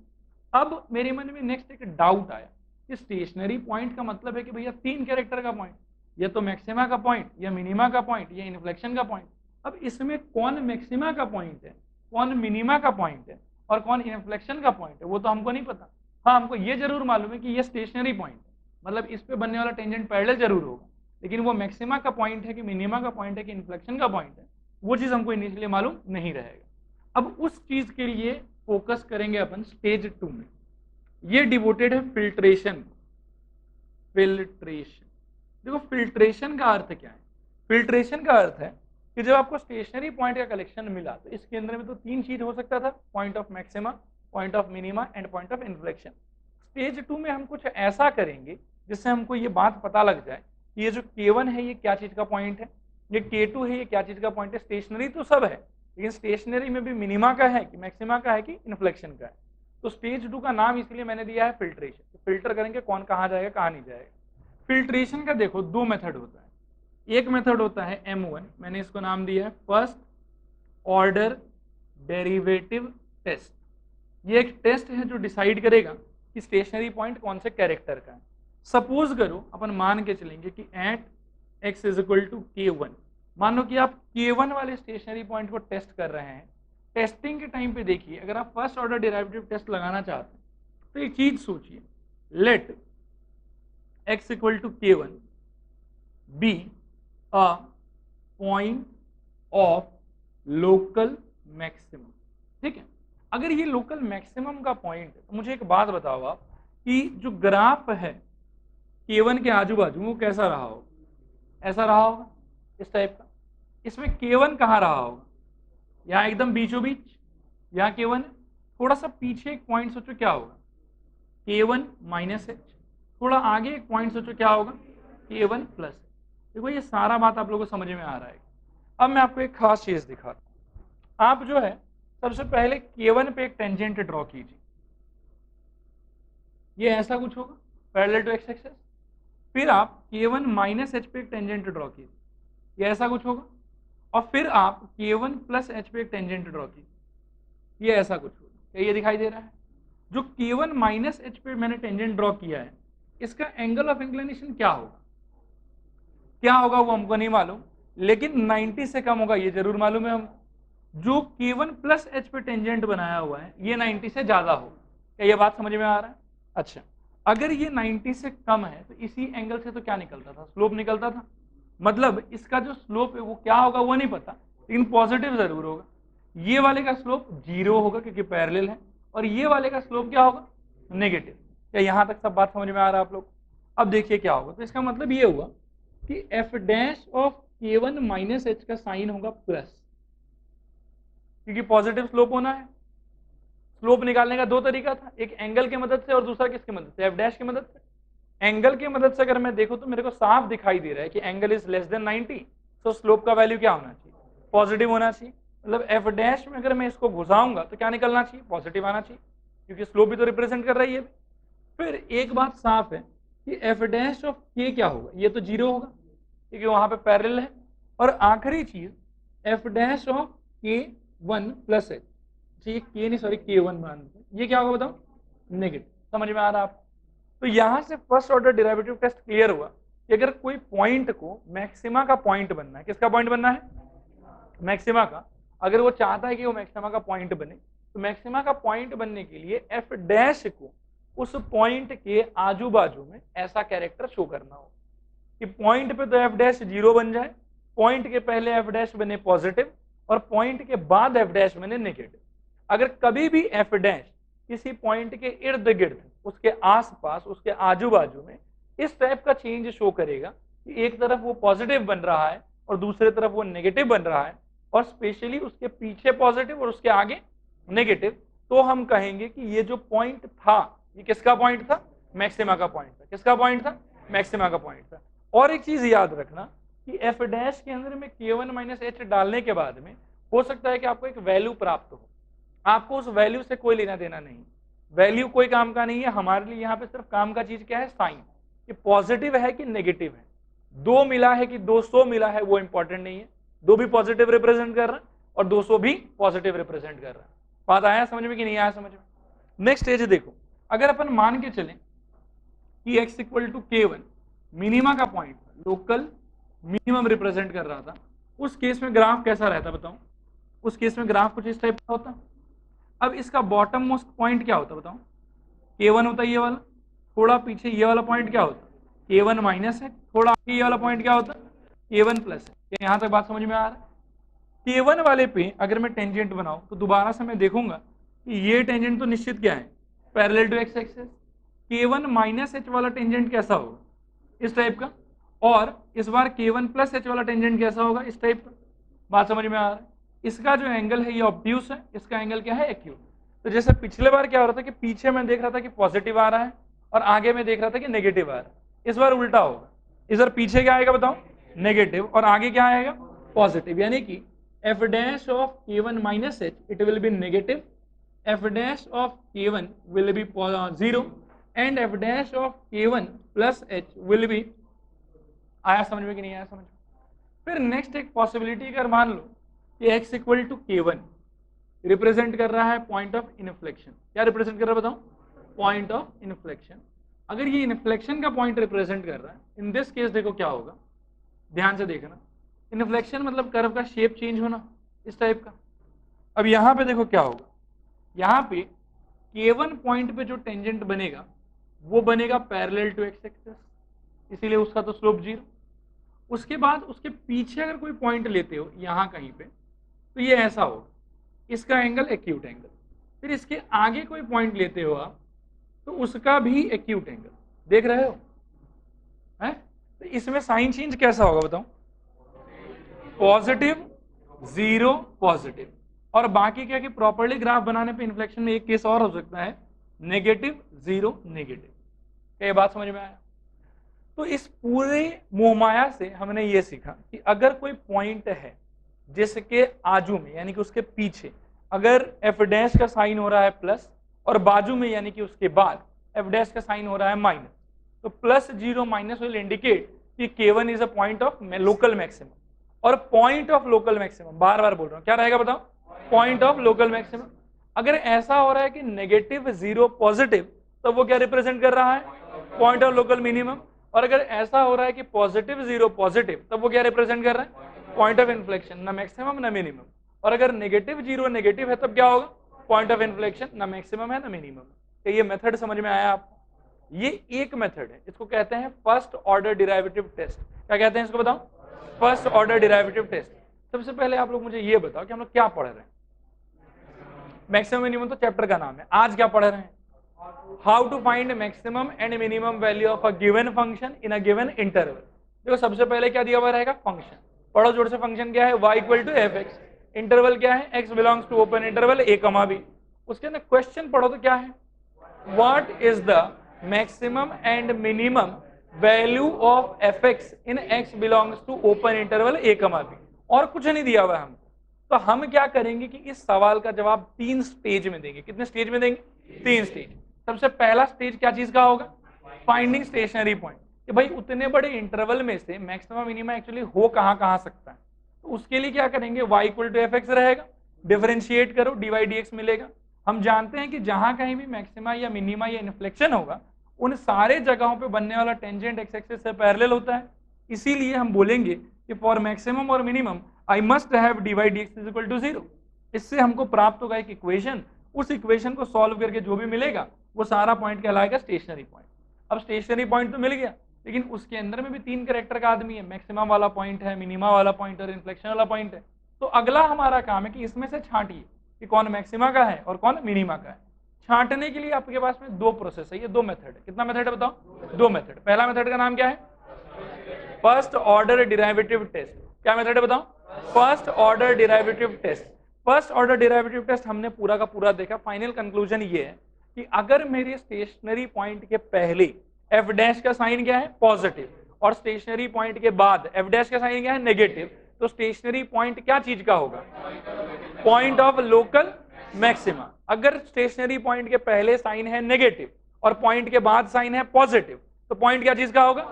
अब मेरे मन में नेक्स्ट एक डाउट आया कि स्टेशनरी पॉइंट का मतलब है कि भैया 3 कैरेक्टर का पॉइंट, या तो मैक्सिमा का पॉइंट या मिनिमा का पॉइंट या इन्फ्लेक्शन का पॉइंट। अब इसमें कौन मैक्सिमा का पॉइंट है, कौन मिनिमा का पॉइंट है और कौन इन्फ्लेक्शन का पॉइंट है वो तो हमको नहीं पता। हाँ हमको ये जरूर मालूम है कि ये स्टेशनरी पॉइंट है, मतलब इस पे बनने वाला टेंजेंट पैरेलल जरूर होगा, लेकिन वो मैक्सिमा का पॉइंट है कि मिनिमा का पॉइंट है कि इन्फ्लेक्शन का पॉइंट है वो चीज हमको इनिशियली मालूम नहीं रहेगा। अब उस चीज के लिए फोकस करेंगे अपन स्टेज 2 में। ये डिवोटेड है फिल्ट्रेशन। फिल्ट्रेशन, देखो फिल्ट्रेशन का अर्थ क्या है? फिल्ट्रेशन का अर्थ है कि जब आपको स्टेशनरी पॉइंट का कलेक्शन मिला तो इसके अंदर में तो 3 चीज हो सकता था, point of maxima, point of minima and point of inflection. Stage 2 में हम कुछ ऐसा करेंगे जिससे हमको ये बात पता लग जाए कि ये जो K1 है ये क्या चीज का पॉइंट है, ये K2 है ये क्या चीज का पॉइंट है। स्टेशनरी तो सब है लेकिन स्टेशनरी में भी मिनिमा का है कि मैक्सिमा का है कि इन्फ्लेक्शन का है। तो स्टेज 2 का नाम इसलिए मैंने दिया है फिल्ट्रेशन। फिल्टर करेंगे कौन कहाँ जाएगा कहाँ नहीं जाएगा। फिल्ट्रेशन का देखो 2 मेथड होता है। एक मेथड होता है M1, मैंने इसको नाम दिया है फर्स्ट ऑर्डर डेरिवेटिव टेस्ट। ये एक टेस्ट है जो डिसाइड करेगा कि स्टेशनरी पॉइंट कौन से कैरेक्टर का है। सपोज करो अपन मान के चलेंगे कि at x is equal to K1। मान लो कि आप K1 वाले स्टेशनरी पॉइंट को टेस्ट कर रहे हैं। टेस्टिंग के टाइम पे देखिए अगर आप फर्स्ट ऑर्डर डेरिवेटिव टेस्ट लगाना चाहते हैं तो एक चीज सोचिए, let x equal to K1 be a point of local maximum. ठीक है, अगर ये लोकल मैक्सिमम का पॉइंट है तो मुझे एक बात बताओ आप कि जो ग्राफ है K1 के आजू बाजू वो कैसा रहा होगा? ऐसा रहा होगा इस टाइप का। इसमें K1 कहाँ रहा होगा? यहाँ एकदम बीचों बीच, यहाँ K1 है। थोड़ा सा पीछे एक पॉइंट सोचो क्या होगा? K1 माइनस एच, थोड़ा आगे एक पॉइंट सोचो क्या होगा, k1 प्लस। देखो ये सारा बात आप लोगों को समझ में आ रहा है। अब मैं आपको एक खास चीज दिखाता हूं। आप जो है सबसे पहले k1 पे एक टेंजेंट ड्रॉ कीजिए, ये ऐसा कुछ होगा पैरेलल टू एक्स एक्सिस। फिर आप k1 माइनस एच पे एक टेंजेंट ड्रॉ कीजिए, ये ऐसा कुछ होगा। और फिर आप k1 प्लस एच पे एक टेंजेंट ड्रॉ कीजिए, ये ऐसा कुछ होगा। क्या ये दिखाई दे रहा है? जो k1 माइनस एच पे मैंने टेंजेंट ड्रॉ किया है, इसका एंगल ऑफ इंक्लिनेशन क्या होगा? क्या होगा वो हमको नहीं मालूम, लेकिन 90 से कम होगा ये जरूर मालूम है हमको। जो k1 प्लस एच पे टेंजेंट बनाया हुआ है ये 90 से ज्यादा होगा। क्या ये बात समझ में आ रहा है? अच्छा, अगर ये 90 से कम है तो इसी एंगल से तो क्या निकलता था, स्लोप निकलता था। मतलब इसका जो स्लोप है वो क्या होगा वो नहीं पता, लेकिन पॉजिटिव जरूर होगा। ये वाले का स्लोप 0 होगा क्योंकि पैरेलल है, और ये वाले का स्लोप क्या होगा, नेगेटिव। क्या यहां तक सब बात समझ में आ रहा है आप लोग? अब देखिए क्या होगा, तो इसका मतलब ये हुआ कि F dash of k1 minus H का साइन होगा प्लस, क्योंकि पॉजिटिव स्लोप होना है। स्लोप निकालने का दो तरीका था, एक एंगल की मदद से और दूसरा किसकी मदद से, एफ डैश की मदद से। एंगल की मदद से अगर मैं देखूं तो मेरे को साफ दिखाई दे रहा है कि एंगल इज लेस देन 90, तो स्लोप का वैल्यू क्या होना चाहिए, पॉजिटिव होना चाहिए। मतलब एफ डैश में अगर मैं इसको घुसाऊंगा तो क्या निकलना चाहिए, पॉजिटिव आना चाहिए, क्योंकि स्लोप भी तो रिप्रेजेंट कर रही है। फिर एक बात साफ है कि एफ डैश ऑफ के क्या होगा, ये तो 0 होगा क्योंकि वहां पे पैरेलल है। और आखिरी चीज F dash of k1 plus H, ये के नहीं सॉरी k1 मान, ये क्या होगा बताओ, नेगेटिव। समझ में आ रहा है आपको? तो यहां से first order derivative test clear हुआ कि अगर कोई पॉइंट को मैक्सिमा का पॉइंट बनना है, किसका पॉइंट बनना है, मैक्सिमा का, अगर वो चाहता है कि वो मैक्सिमा का पॉइंट बने, तो मैक्सिमा का पॉइंट बनने के लिए एफ डैश को उस पॉइंट के आजू बाजू में ऐसा कैरेक्टर शो करना हो कि पॉइंट पे तो एफ डैश 0 बन जाए, पॉइंट के पहले एफ डैश बने पॉजिटिव और पॉइंट के बाद एफ डैश बने नेगेटिव। अगर कभी भी एफ डैश किसी पॉइंट के इर्द गिर्द, उसके आसपास, उसके आजू बाजू में इस टाइप का चेंज शो करेगा कि एक तरफ वो पॉजिटिव बन रहा है और दूसरे तरफ वो नेगेटिव बन रहा है, और स्पेशली उसके पीछे पॉजिटिव और उसके आगे नेगेटिव, तो हम कहेंगे कि ये जो पॉइंट था ये किसका पॉइंट था, मैक्सिमा का पॉइंट था। किसका पॉइंट था, मैक्सिमा का पॉइंट था। और एक चीज याद रखना कि एफ डैश के अंदर में k1 माइनस एच डालने के बाद में हो सकता है कि आपको एक वैल्यू प्राप्त हो, आपको उस वैल्यू से कोई लेना देना नहीं, वैल्यू कोई काम का नहीं है। हमारे लिए यहाँ पे सिर्फ काम का चीज क्या है, साइन, कि पॉजिटिव है कि नेगेटिव है। 2 मिला है कि 200 मिला है वो इंपॉर्टेंट नहीं है, 2 भी पॉजिटिव रिप्रेजेंट कर रहा है और 200 भी पॉजिटिव रिप्रेजेंट कर रहा है। बात आया समझ में कि नहीं आया समझ में? नेक्स्ट स्टेज देखो, अगर अपन मान के चलें कि x equal to k1 minima का पॉइंट, लोकल मिनिमम रिप्रेजेंट कर रहा था, उस केस में ग्राफ कैसा रहता बताओ? उस केस में ग्राफ कुछ इस टाइप का होता। अब इसका बॉटम मोस्ट पॉइंट क्या होता बताओ? k1 होता ये वाला, थोड़ा पीछे ये वाला पॉइंट क्या होता, k1 माइनस है, थोड़ा आगे ये वाला पॉइंट क्या होता, k1 प्लस है। यहां तक बात समझ में आ रहा है? k1 वाले पे अगर मैं टेंजेंट बनाऊं तो दोबारा से मैं देखूंगा कि ये टेंजेंट तो निश्चित क्या है, parallel to x axis. k1 minus h वाला टेंजेंट कैसा होगा, इस टाइप का, और इस बार k1 प्लस एच वाला टेंजेंट कैसा होगा, इस टाइप का। बात समझ में आ रहा है? इसका जो एंगल है ये ऑब्ट्यूस है, इसका एंगल क्या है, एक्यूट। तो जैसे पिछले बार क्या हो रहा था कि पीछे मैं देख रहा था कि पॉजिटिव आ रहा है और आगे मैं देख रहा था कि नेगेटिव आ रहा है, इस बार उल्टा होगा। इस बार पीछे क्या आएगा बताओ, नेगेटिव, और आगे क्या आएगा, पॉजिटिव। यानी कि F dash of k1 minus H it will be negative, F dash of k1 will be 0 and F dash of k1 plus H will be. आया समझ में कि नहीं आया समझ में? फिर नेक्स्ट एक पॉसिबिलिटी अगर मान लो कि x equal to k1 represent कर रहा है पॉइंट ऑफ इनफ्लेक्शन। क्या रिप्रेजेंट कर रहा है बताओ, पॉइंट ऑफ इनफ्लेक्शन। अगर ये इनफ्लेक्शन का पॉइंट रिप्रेजेंट कर रहा है, इन दिस केस देखो क्या होगा, ध्यान से देखना। इनफ्लेक्शन मतलब कर्व का शेप चेंज होना, इस टाइप का। अब यहां पे देखो क्या होगा, यहाँ पे k1 पॉइंट पे जो टेंजेंट बनेगा वो बनेगा पैरेलल टू एक्स एक्सिस, इसीलिए उसका तो स्लोप 0। उसके बाद उसके पीछे अगर कोई पॉइंट लेते हो यहाँ कहीं पे, तो ये ऐसा होगा, इसका एंगल एक्यूट एंगल। फिर इसके आगे कोई पॉइंट लेते हो आप, तो उसका भी एक्यूट एंगल। देख रहे हो है? तो इसमें साइन चेंज कैसा होगा बताओ, पॉजिटिव 0 पॉजिटिव, और बाकी क्या कि प्रॉपर्ली ग्राफ बनाने पे इन्फ्लेक्शन में एक केस और हो सकता है, नेगेटिव 0 नेगेटिव। क्या ये बात समझ में आया? तो इस पूरे मोहमाया से हमने ये सीखा कि अगर कोई पॉइंट है जिसके आजू में यानी कि उसके पीछे अगर एफ डैश का साइन हो रहा है प्लस और बाजू में यानी कि उसके बाद एफ डैश का साइन हो रहा है माइनस, तो plus zero minus will indicate कि K1 is a point of local maximum. और पॉइंट ऑफ लोकल मैक्सिमम बार बार बोल रहा हूं, क्या रहेगा बताओ? Point of local maximum. अगर ऐसा हो रहा है कि नेगेटिव जीरो पॉजिटिव, तो वो क्या रिप्रेजेंट कर रहा है? Point of local minimum. और अगर ऐसा हो रहा है कि पॉजिटिव जीरो पॉजिटिव, तब वो क्या रिप्रेजेंट कर रहा है? पॉइंट ऑफ इन्फ्लेक्शन, ना मैक्सिमम ना मिनिमम। और अगर नेगेटिव जीरो नेगेटिव है, तब क्या होगा? पॉइंट ऑफ इन्फ्लेक्शन, ना मैक्सिमम है ना मिनिमम। तो ये मेथड समझ में आया आपको? ये एक मेथड है, इसको कहते हैं फर्स्ट ऑर्डर डिराइवेटिव टेस्ट। क्या कहते हैं इसको बताओ? First order derivative test. सबसे पहले आप लोग मुझे ये बताओ कि हम लोग क्या पढ़ रहे हैं? मैक्सिमम मिनिमम तो चैप्टर का नाम है। आज क्या पढ़ रहे हैं? How to find maximum and minimum value of a given function in a given interval. देखो सबसे पहले क्या दिया हुआ रहेगा? फंक्शन। पढ़ो जोर से, फंक्शन क्या है? y equal to F x. Interval क्या है? x belongs to open interval a comma b। उसके अंदर क्वेश्चन पढ़ो तो क्या है? What is the maximum and minimum value of f x in x belongs to open interval a comma b। और कुछ नहीं दिया हुआ है हमको। तो हम क्या करेंगे कि इस सवाल का जवाब 3 स्टेज में देंगे। कितने स्टेज में देंगे? 3 स्टेज। सबसे पहला स्टेज क्या चीज का होगा? फाइंडिंग स्टेशनरी पॉइंट, कि भाई उतने बड़े इंटरवल में से मैक्सिमम मिनिमम एक्चुअली हो कहां सकता है। तो उसके लिए क्या करेंगे? y equal to F x रहेगा, डिफरेंशिएट करो, dy dx मिलेगा। हम जानते हैं कि जहां कहीं भी मैक्सिमा या मिनिमा या इन्फ्लेक्शन होगा, उन सारे जगहों पे बनने वाला टेंजेंट एक्स एक्सिस से पैरेलल होता है। इसीलिए हम बोलेंगे कि फॉर मैक्सिमम और minimum I must have dy dx is equal to 0। इससे हमको प्राप्त होगा एक इक्वेशन। उस इक्वेशन को सॉल्व करके जो भी मिलेगा वो सारा पॉइंट कहलाएगा स्टेशनरी पॉइंट। अब स्टेशनरी पॉइंट तो मिल गया, लेकिन उसके अंदर में भी 3 कैरेक्टर का आदमी है। मैक्सिमम वाला पॉइंट है, मिनिमा वाला पॉइंट और इन्फ्लेक्शन वाला पॉइंट है। तो अगला हमारा काम है कि इसमें से छांटिए कि कौन मैक्सिमा का है और कौन मिनिमा का है। छांटने के लिए आपके पास में 2 प्रोसेस है, ये 2 मेथड है। कितना मेथड है बताओ? 2 मेथड। पहला मेथड का नाम क्या है? First order derivative test. क्या मेथड है बताओ? First order derivative test. First order derivative test हमने पूरा का पूरा देखा। फाइनल कंक्लूजन ये है कि अगर मेरे स्टेशनरी पॉइंट के पहले एफ डैश का साइन क्या है? पॉजिटिव, और स्टेशनरी पॉइंट के बाद एफ डैश का साइन क्या है? नेगेटिव, तो स्टेशनरी पॉइंट क्या चीज का होगा? Point of local maxima. अगर स्टेशनरी पॉइंट के पहले साइन है नेगेटिव और पॉइंट के बाद साइन है पॉजिटिव, तो पॉइंट क्या चीज का होगा?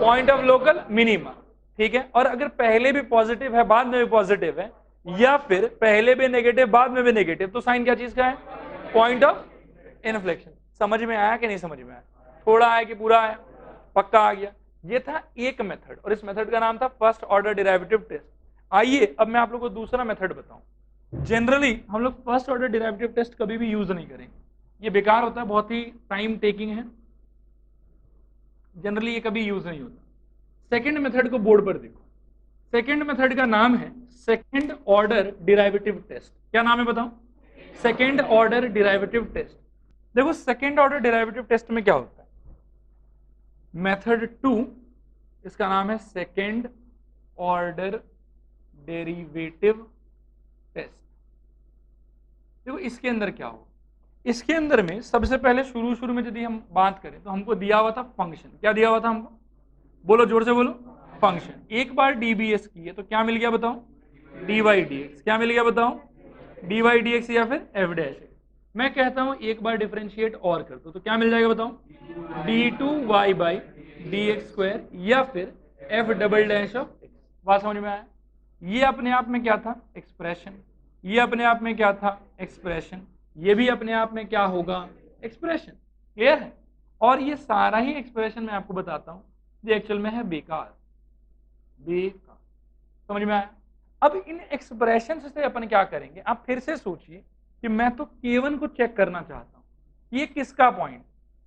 Point of local minima. ठीक है। और अगर पहले भी पॉजिटिव है बाद में भी पॉजिटिव है, या फिर पहले भी नेगेटिव बाद में भी नेगेटिव, तो साइन क्या चीज का है? Point of inflection. समझ में आया कि नहीं समझ में आया? थोड़ा आया कि पूरा आया? पक्का आ गया? ये था एक मेथड, और इस मेथड का नाम था फर्स्ट ऑर्डर डिराइवेटिव टेस्ट। आइए अब मैं आप लोगों को दूसरा मेथड बताऊं। जनरली हम लोग फर्स्ट ऑर्डर डिराइवेटिव टेस्ट कभी भी यूज नहीं करेंगे, ये बेकार होता है, बहुत ही टाइम टेकिंग है, जनरली ये कभी यूज नहीं होता। सेकंड मेथड को बोर्ड पर देखो। सेकंड मेथड का नाम है सेकंड ऑर्डर डिराइवेटिव टेस्ट। क्या नाम है बताओ? Second order derivative test. देखो सेकंड ऑर्डर डिराइवेटिव टेस्ट में क्या होता है? मेथड 2, इसका नाम है सेकंड ऑर्डर डेरिवेटिव टेस्ट। देखो इसके अंदर क्या हो, इसके अंदर में सबसे पहले शुरू में यदि हम बात करें तो हमको दिया हुआ था फंक्शन। क्या दिया हुआ था हमको? बोलो जोर से बोलो। फंक्शन। एक बार डीबीएस किए तो क्या मिल गया बताओ? dy dx। क्या मिल गया बताओ? dy dx या फिर एफ डैश। मैं कहता हूं एक बार डिफरेंशिएट और कर दो तो क्या मिल जाएगा बताओ? d2y बाई dx स्क्वायर या फिर F double dash of x। बात समझ में आया? ये अपने आप में क्या था? एक्सप्रेशन। ये अपने आप में क्या था? एक्सप्रेशन। ये भी अपने आप में क्या होगा? एक्सप्रेशन। क्लियर है? और ये सारा ही एक्सप्रेशन मैं आपको बताता हूं, ये एक्चुअल में है बेकार। बेकार। समझ में आया? अब इन एक्सप्रेशन से अपन क्या करेंगे? आप फिर से सोचिए कि मैं तो K1 को चेक करना चाहता हूं, ये किसका पॉइंट?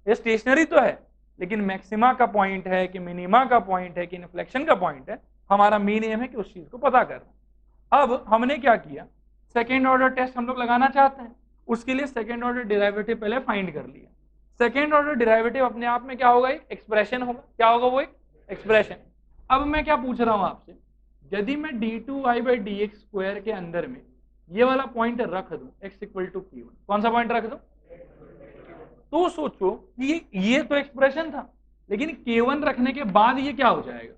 ये स्टेशनरी तो है, लेकिन मैक्सिमा का पॉइंट है कि मिनिमा का पॉइंट है कि इन्फ्लेक्शन का पॉइंट है? हमारा मेन एम है कि उस चीज को पता करना। अब हमने क्या किया? सेकेंड ऑर्डर टेस्ट हम लोग लगाना चाहते हैं, उसके लिए सेकेंड ऑर्डर डिराइवेटिव पहले फाइंड कर लिया। सेकेंड ऑर्डर डिराइवेटिव अपने आप में क्या होगा? एक एक्सप्रेशन होगा। क्या होगा वो? एक एक्सप्रेशन। अब मैं क्या पूछ रहा हूं आपसे, यदि मैं d2y बाई dx स्क्वायर के अंदर में ये वाला पॉइंट रख दूं x इक्वल टू Q1, कौन सा पॉइंट रख दूं? तो सोचो कि ये तो एक्सप्रेशन था, लेकिन K1 रखने के बाद ये क्या हो जाएगा,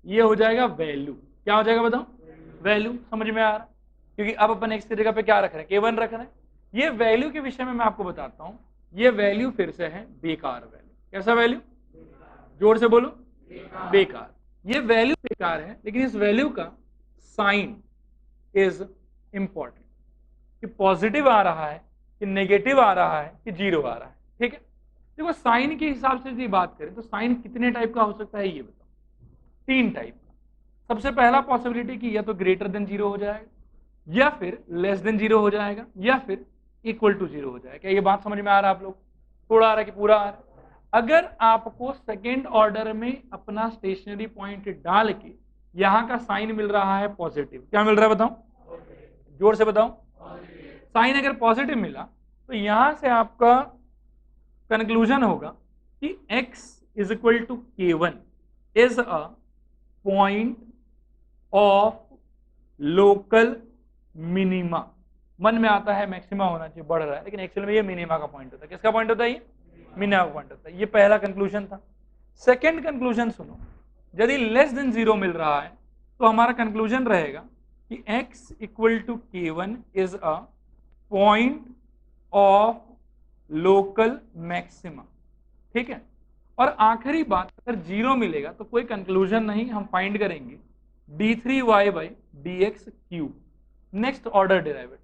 ये हो जाएगा वैल्यू। क्या हो जाएगा बताओ, वैल्यू। समझ में आ रहा, क्योंकि अब अपन x की जगह पे क्या रख रहे हैं, K1 रख रहे हैं। ये वैल्यू के विषय में मैं आपको बताता हूं, ये वैल्यू फिर से है बेकार वैल्यू। कैसा वैल्यू, जोर से बोलो, बेकार। ये वैल्यू बेकार है, लेकिन इस वैल्यू का साइन इज इंपॉर्टेंट, कि पॉजिटिव आ रहा है, कि नेगेटिव आ रहा है, कि जीरो आ रहा है। ठीक है, देखो साइन के हिसाब से यदि बात करें तो साइन कितने टाइप का हो सकता है, ये बताओ। 3 टाइप का। सबसे पहला पॉसिबिलिटी कि या तो ग्रेटर देन जीरो हो जाएगा, या फिर लेस देन जीरो हो जाएगा, या फिर इक्वल टू जीरो हो जाएगा। क्या ये बात समझ में आ रहा है आप लोग, थोड़ा आ रहा है कि पूरा आ रहा है? अगर आपको सेकेंड ऑर्डर में अपना स्टेशनरी पॉइंट डाल के यहां का साइन मिल रहा है पॉजिटिव, क्या मिल रहा है बताओ, जोर से बताओ। साइन अगर पॉजिटिव मिला तो यहां से आपका कंक्लूजन होगा कि x is equal to K1 is a point of local minima. मन में आता है मैक्सिमा होना चाहिए, बढ़ रहा है, लेकिन एक्चुअल में ये मिनिमा का पॉइंट होता है। किसका पॉइंट होता है, ये मिनिमा का पॉइंट होता है। ये पहला कंक्लूजन था। सेकंड कंक्लूजन सुनो, यदि लेस देन जीरो मिल रहा है तो हमारा कंक्लूजन रहेगा कि x equal to K1 is a point of local maxima. ठीक है, और आखिरी बात, अगर जीरो मिलेगा तो कोई कंक्लूजन नहीं, हम फाइंड करेंगे d3y by dx cube, next order derivative.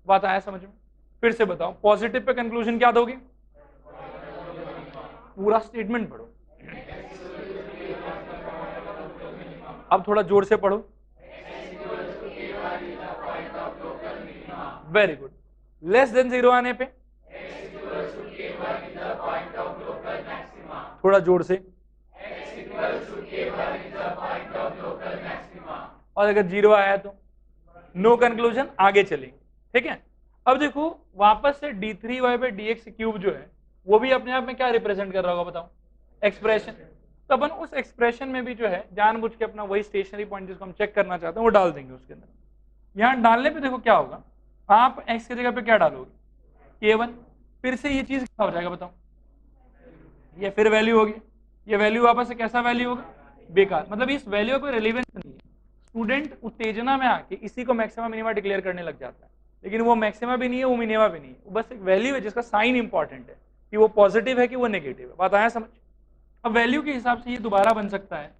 बात आया समझ में? फिर से बताओ, पॉजिटिव पे कंक्लूजन क्या दोगे, पूरा स्टेटमेंट पढ़ो, अब थोड़ा जोर से पढ़ो। Very good. Less than zero आने पे थोड़ा जोर से, और अगर जीरो आया तो नो कंक्लूजन, आगे चलेंगे। ठीक है, अब देखो वापस से d3y बाई dx क्यूब जो है वो भी अपने आप में क्या रिप्रेजेंट कर रहा होगा बताओ, एक्सप्रेशन। तो अपन उस एक्सप्रेशन में भी जो है जानबूझ के अपना वही स्टेशनरी पॉइंट जिसको हम चेक करना चाहते हैं वो डाल देंगे उसके अंदर। यहाँ डालने पे देखो क्या होगा, आप x की जगह पे क्या डालोगे, K1। फिर से ये चीज क्या हो जाएगा बताओ, ये फिर वैल्यू होगी, ये वैल्यू वापस से कैसा वैल्यू होगा, बेकार। मतलब इस वैल्यू का कोई रेलिवेंस नहीं है। स्टूडेंट उत्तेजना में आके इसी को मैक्सिमा मिनिमा डिक्लेयर करने लग जाता है, लेकिन वो मैक्सिमा भी नहीं है, वो मिनिमा भी नहीं है, वो बस एक वैल्यू है जिसका साइन इंपॉर्टेंट है, कि वो पॉजिटिव है कि वो नेगेटिव है। बात आया समझ? अब वैल्यू के हिसाब से ये दोबारा बन सकता है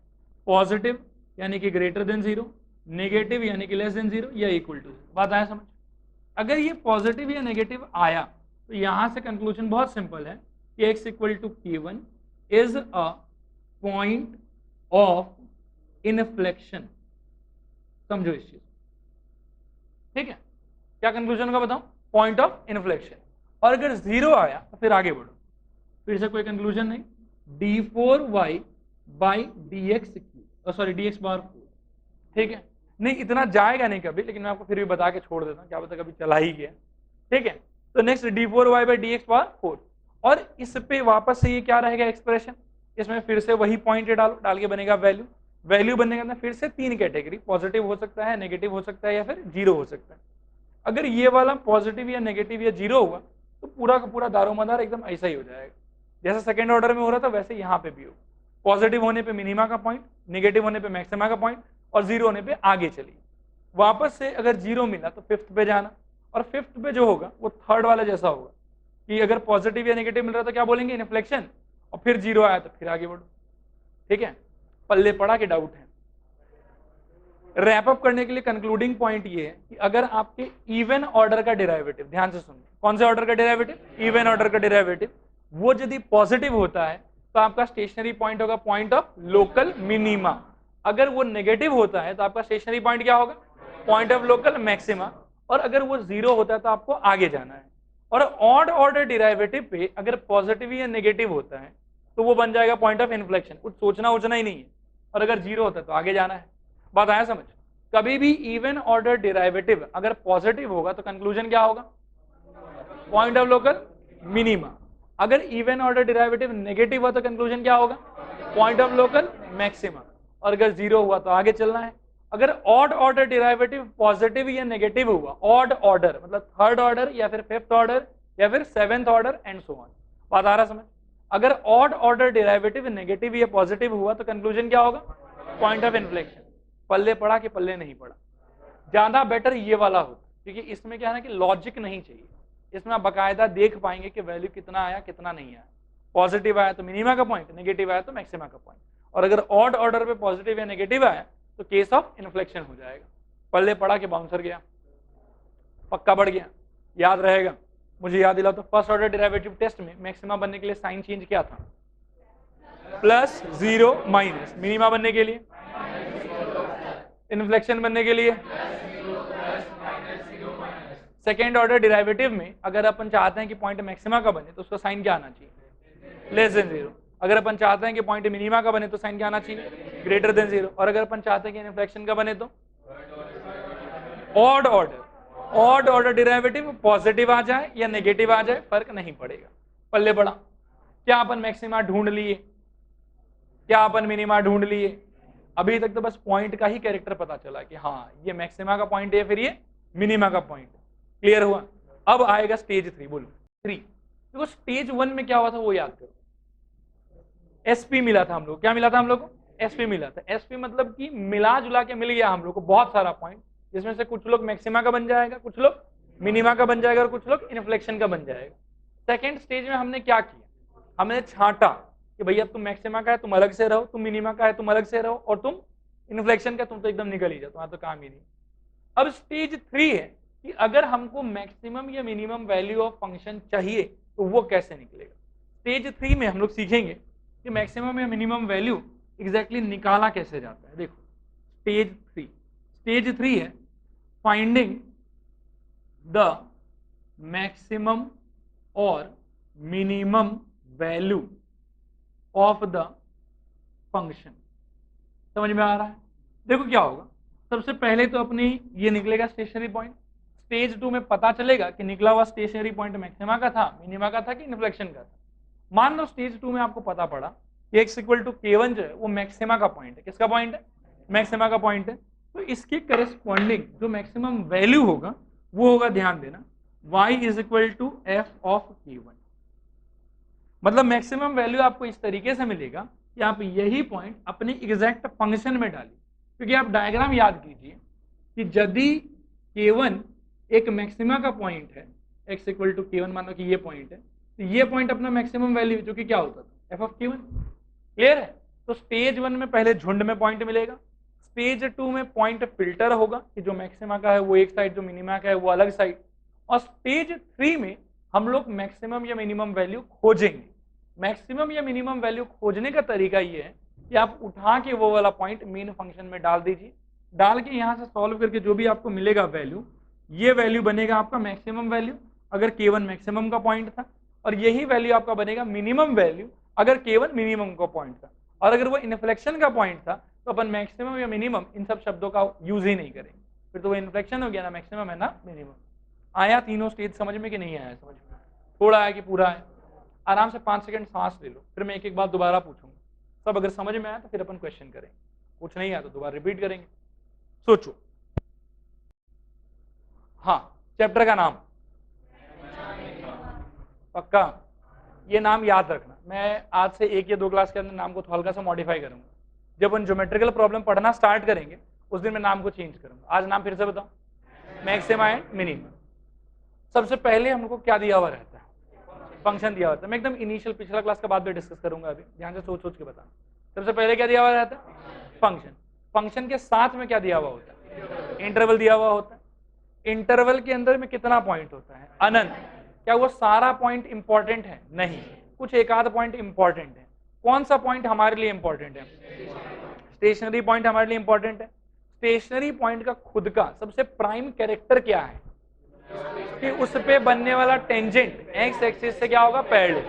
पॉजिटिव यानी कि ग्रेटर देन जीरो, नेगेटिव यानी कि लेस देन जीरो, या इक्वल टू जीरो। बात आया समझ? अगर ये पॉजिटिव या नेगेटिव आया तो यहां से कंक्लूजन बहुत सिंपल है कि x equal to K1 is a point of inflection. समझो इस चीज, ठीक है? क्या कंक्लूजन का बताऊं, पॉइंट ऑफ इनफ्लेक्शन। और अगर जीरो आया तो फिर आगे बढ़ो, फिर से कोई कंक्लूजन नहीं, d4y by dx cube, sorry dx बार 4। ठीक है, नहीं इतना जाएगा नहीं कभी, लेकिन मैं आपको फिर भी बता के छोड़ देता हूँ, क्या पता कभी चला ही गया। ठीक है, तो नेक्स्ट d4y बाई dx बार 4, और इस पे वापस से ये क्या रहेगा एक्सप्रेशन, इसमें फिर से वही पॉइंट डालो, डाल के बनेगा वैल्यू। वैल्यू बनने के अंदर फिर से 3 कैटेगरी, पॉजिटिव हो सकता है, नेगेटिव हो सकता है, या फिर जीरो हो सकता है। अगर ये वाला पॉजिटिव या नेगेटिव या जीरो हुआ तो पूरा का पूरा दारोमदार एकदम ऐसा ही हो जाएगा, जैसा सेकंड ऑर्डर में हो रहा था वैसे यहाँ पे भी हो। पॉजिटिव होने पे मिनिमा का पॉइंट, नेगेटिव होने पे मैक्सिमा का पॉइंट, और जीरो होने पे आगे चलिए। वापस से अगर जीरो मिला तो फिफ्थ पे जाना, और फिफ्थ पे जो होगा वो थर्ड वाला जैसा होगा, कि अगर पॉजिटिव या नेगेटिव मिल रहा था क्या बोलेंगे, इन्फ्लेक्शन, और फिर जीरो आया तो फिर आगे बढ़ो। ठीक है, पल्ले पड़ा के डाउट है। रैप अप करने के लिए कंक्लूडिंग पॉइंट ये है कि अगर आपके इवन ऑर्डर का डेरिवेटिव, ध्यान से सुनिए, कौन से ऑर्डर का डेरिवेटिव, इवन ऑर्डर का डेरिवेटिव, वो यदि पॉजिटिव होता है तो आपका स्टेशनरी पॉइंट होगा पॉइंट ऑफ लोकल मिनिमा। अगर वो नेगेटिव होता है तो आपका स्टेशनरी पॉइंट क्या होगा, पॉइंट ऑफ लोकल मैक्सिमा। और अगर वो जीरो होता है तो आपको आगे जाना है। और ऑड ऑर्डर डेरिवेटिव पे अगर पॉजिटिव या नेगेटिव होता है तो वो बन जाएगा पॉइंट ऑफ इन्फ्लेक्शन, कुछ सोचना उचना ही नहीं है। और अगर जीरो होता है तो आगे जाना है। बात आया समझ? कभी भी इवन ऑर्डर डेरिवेटिव अगर पॉजिटिव होगा तो कंक्लूजन क्या होगा, पॉइंट ऑफ लोकल मिनिमा। अगर इवन ऑर्डर डेरिवेटिव नेगेटिव हुआ तो कंक्लूजन क्या होगा, पॉइंट ऑफ लोकल मैक्सिमा। और अगर जीरो हुआ तो आगे चलना है। अगर ऑड ऑर्डर डेरिवेटिव पॉजिटिव या नेगेटिव हुआ, ऑड ऑर्डर मतलब थर्ड ऑर्डर या फिर फिफ्थ ऑर्डर या फिर seventh order and so on, बात आ रहा समझ? अगर ऑड ऑर्डर डेरिवेटिव नेगेटिव या पॉजिटिव हुआ तो कंक्लूजन क्या होगा? Point of inflection. पल्ले पड़ा कि पल्ले नहीं पड़ा? ज्यादा बेटर ये वाला होता, क्योंकि इसमें क्या है ना कि लॉजिक नहीं चाहिए, इसमें आप बाकायदा देख पाएंगे कि वैल्यू कितना आया कितना नहीं आया। पॉजिटिव आया तो मिनिमा का पॉइंट, नेगेटिव आया तो मैक्सिमा का पॉइंट। और अगर ऑड ऑर्डर पे पॉजिटिव या नेगेटिव आया तो केस ऑफ इन्फ्लेक्शन हो जाएगा। पल्ले पड़ा कि बाउंसर गया, पक्का बढ़ गया, याद रहेगा। मुझे याद दिला तो फर्स्ट ऑर्डर डेरिवेटिव टेस्ट में मैक्सिमा बनने के लिए साइन चेंज क्या था? Plus zero minus. मिनिमा बनने के लिए, इन्फ्लेक्शन बनने के लिए सेकेंड ऑर्डर डेरिवेटिव में अगर अपन चाहते हैं कि पॉइंट मैक्सिमा का बने तो उसका साइन क्या आना चाहिए? Less than zero. अगर अपन चाहते हैं कि पॉइंट मिनिमा का बने तो साइन क्या आना चाहिए? Greater than zero. और अगर अपन चाहते हैं कि इन्फ्लेक्शन का बने तो odd order. Odd order derivative positive आ जाए या नेगेटिव आ जाए फर्क नहीं पड़ेगा। पल्ले पड़ा। क्या अपन मैक्सिमा ढूंढ लिए? क्या अपन मिनिमा ढूंढ लिए? अभी तक तो बस पॉइंट का ही कैरेक्टर पता चला कि हाँ ये मैक्सिमा का पॉइंट है, फिर ये मिनिमा का पॉइंट। क्लियर हुआ? अब आएगा स्टेज 3। बोलो 3। देखो स्टेज 1 में क्या हुआ था वो याद करो। एसपी मिला था हम लोग। क्या मिला था हम लोग को? एसपी मिला था। एसपी मतलब कि मिला जुला के मिल गया हम लोग को बहुत सारा पॉइंट, जिसमें से कुछ लोग मैक्सिमा का बन जाएगा, कुछ लोग मिनिमा का बन जाएगा और कुछ लोग इन्फ्लेक्शन का बन जाएगा। सेकेंड स्टेज में हमने क्या किया? हमने छांटा कि भैया तुम मैक्सिमा का है तुम अलग से रहो, तुम मिनिमा का है तुम अलग से रहो, और तुम इन्फ्लेक्शन का तुम तो एकदम निकल ही जाओ, तुम्हारा तो काम ही नहीं। अब स्टेज 3 है कि अगर हमको मैक्सिमम या मिनिमम वैल्यू ऑफ फंक्शन चाहिए तो वो कैसे निकलेगा। स्टेज 3 में हम लोग सीखेंगे कि मैक्सिमम या मिनिमम वैल्यू एग्जैक्टली निकाला कैसे जाता है। देखो स्टेज 3 है फाइंडिंग द मैक्सिमम और minimum value of the function. समझ में आ रहा है? देखो क्या होगा, सबसे पहले तो अपनी ये निकलेगा स्टेशनरी पॉइंट। स्टेज 2 में पता चलेगा कि निकला हुआ स्टेशनरी पॉइंट मैक्सिमा का था, मिनिमा का था कि इन्फ्लेक्शन का था। मान लो स्टेज 2 में आपको पता पड़ा कि x इक्वल टू k1 जो है वो मैक्सिमा का पॉइंट है। किसका पॉइंट है? मैक्सिमा का पॉइंट है। तो इसके करेस्पॉन्डिंग जो मैक्सिमम वैल्यू होगा वो होगा, ध्यान देना, y is equal to f of k1। मतलब मैक्सिमम वैल्यू आपको इस तरीके से मिलेगा कि आप यही पॉइंट अपने एग्जैक्ट फंक्शन में डालिए। क्योंकि आप डायग्राम याद कीजिए कि यदि k1 एक मैक्सिमा का पॉइंट है, x इक्वल टू k1 मान लो कि ये पॉइंट है, तो ये पॉइंट अपना मैक्सिमम वैल्यू जो कि क्या होता था? f of k1। क्लियर है? तो स्टेज 1 में पहले झुंड में पॉइंट मिलेगा, स्टेज 2 में पॉइंट फिल्टर होगा कि जो मैक्सिमा का है वो एक साइड, जो मिनिमा का है वो अलग साइड, और स्टेज 3 में हम लोग मैक्सिमम या मिनिमम वैल्यू खोजेंगे। मैक्सिमम या मिनिमम वैल्यू खोजने का तरीका ये है कि आप उठा के वो वाला पॉइंट मेन फंक्शन में डाल दीजिए, डाल के यहाँ से सॉल्व करके जो भी आपको मिलेगा वैल्यू, ये वैल्यू बनेगा आपका मैक्सिमम वैल्यू अगर k1 मैक्सिमम का पॉइंट था, और यही वैल्यू आपका बनेगा मिनिमम वैल्यू अगर k1 मिनिमम का पॉइंट था। और अगर वो इन्फ्लेक्शन का पॉइंट था तो अपन मैक्सिमम या मिनिमम इन सब शब्दों का यूज ही नहीं करेंगे, फिर तो वो इन्फ्लेक्शन हो गया ना मैक्सिमम है ना मिनिमम। आया तीनों स्टेज समझ में कि नहीं आया समझ में? थोड़ा आया कि पूरा है? आराम से 5 सेकंड सांस ले लो, फिर मैं एक एक बात दोबारा पूछूंगा। सब अगर समझ में आया तो फिर अपन क्वेश्चन करेंगे, कुछ नहीं आया तो दोबारा रिपीट करेंगे। सोचो। हाँ, चैप्टर का नाम पक्का? ये नाम याद रखना। मैं आज से 1 या 2 क्लास के अंदर नाम को हल्का सा मॉडिफाई करूंगा। जब हम ज्योमेट्रिकल प्रॉब्लम पढ़ना स्टार्ट करेंगे उस दिन मैं नाम को चेंज करूंगा। आज नाम फिर से बताओ, मैक्सिमा एंड मिनिमा। सबसे पहले हमको क्या दिया हुआ रहता है? फंक्शन दिया हुआ था। मैं एकदम इनिशियल पिछला क्लास के बाद में डिस्कस करूंगा, अभी ध्यान से सोच सोच के बताना। सबसे पहले क्या दिया हुआ रहता है? फंक्शन। फंक्शन के साथ में क्या दिया हुआ होता है? इंटरवल दिया हुआ होता है। इंटरवल के अंदर में कितना पॉइंट होता है? अनंत। क्या वो सारा पॉइंट इंपॉर्टेंट है? नहीं, कुछ एक आध पॉइंट इंपॉर्टेंट है। कौन सा पॉइंट हमारे लिए इंपॉर्टेंट है? स्टेशनरी पॉइंट हमारे लिए इंपॉर्टेंट है। स्टेशनरी पॉइंट का खुद का सबसे प्राइम कैरेक्टर क्या है कि उस पे बनने वाला टेंजेंट एक्स एक्सिस से क्या होगा? पैरेलल।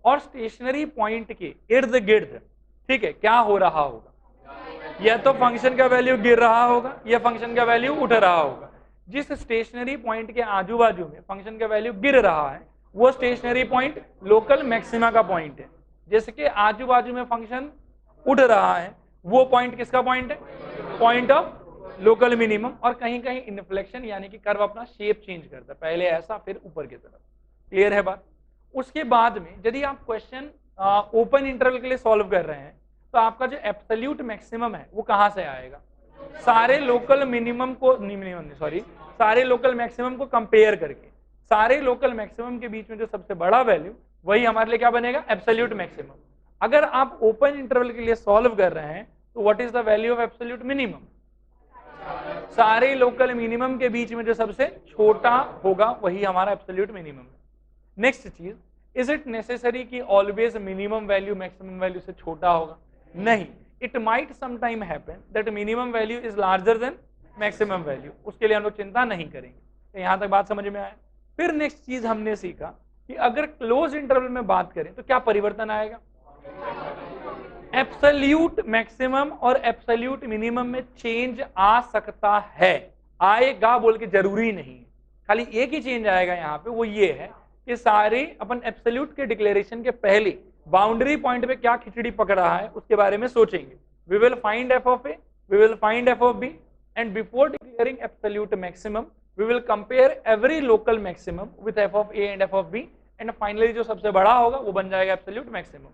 और स्टेशनरी पॉइंट के इर्द गिर्द, ठीक है, क्या हो रहा होगा? या तो फंक्शन का वैल्यू गिर रहा होगा या फंक्शन का वैल्यू उठ रहा होगा। जिस स्टेशनरी पॉइंट के आजू बाजू में फंक्शन का वैल्यू गिर रहा है वो स्टेशनरी पॉइंट लोकल मैक्सिमा का पॉइंट है। जिसके आजू बाजू में फंक्शन उठ रहा है वो पॉइंट किसका पॉइंट है? Point of local minimum. और कहीं कहीं इन्फ्लेक्शन यानी कि कर्व अपना शेप चेंज करता है, पहले ऐसा फिर ऊपर की तरफ। क्लियर है बात? उसके बाद में यदि आप क्वेश्चन ओपन इंटरवल के लिए सॉल्व कर रहे हैं तो आपका जो एब्सोल्यूट मैक्सिमम है वो कहां से आएगा, सारे लोकल मिनिमम को सारे लोकल मैक्सिमम को कंपेयर करके, सारे लोकल मैक्सिमम के बीच में जो सबसे बड़ा वैल्यू वही हमारे लिए क्या बनेगा, एब्सोल्यूट मैक्सिमम। अगर आप ओपन इंटरवल के लिए सॉल्व कर रहे हैं तो what is the value of absolute minimum, सारे लोकल मिनिमम के बीच में जो सबसे छोटा होगा वही हमारा एब्सोल्यूट मिनिमम है। नेक्स्ट चीज, इज इट नेसेसरी कि always minimum value maximum value से छोटा होगा, नहीं, it might sometime happen that minimum value is larger than maximum value, उसके लिए हम लोग चिंता नहीं करेंगे। तो यहां तक बात समझ में आया। फिर नेक्स्ट चीज हमने सीखा कि अगर क्लोज इंटरवल में बात करें तो क्या परिवर्तन आएगा, एब्सोल्यूट मैक्सिमम और एब्सोल्यूट मिनिमम में चेंज आ सकता है, आएगा बोल के जरूरी नहीं, खाली एक ही चेंज आएगा यहाँ पे, वो ये है कि सारे अपन एब्सोल्यूट के डिक्लेरेशन के पहले बाउंड्री पॉइंट पे क्या खिचड़ी पकड़ रहा है उसके बारे में सोचेंगे। We will find f of a, we will find f of b, and before declaring absolute maximum we will compare every local maximum with f of A and F of b, and finally जो सबसे बड़ा होगा वो बन जाएगा absolute maximum.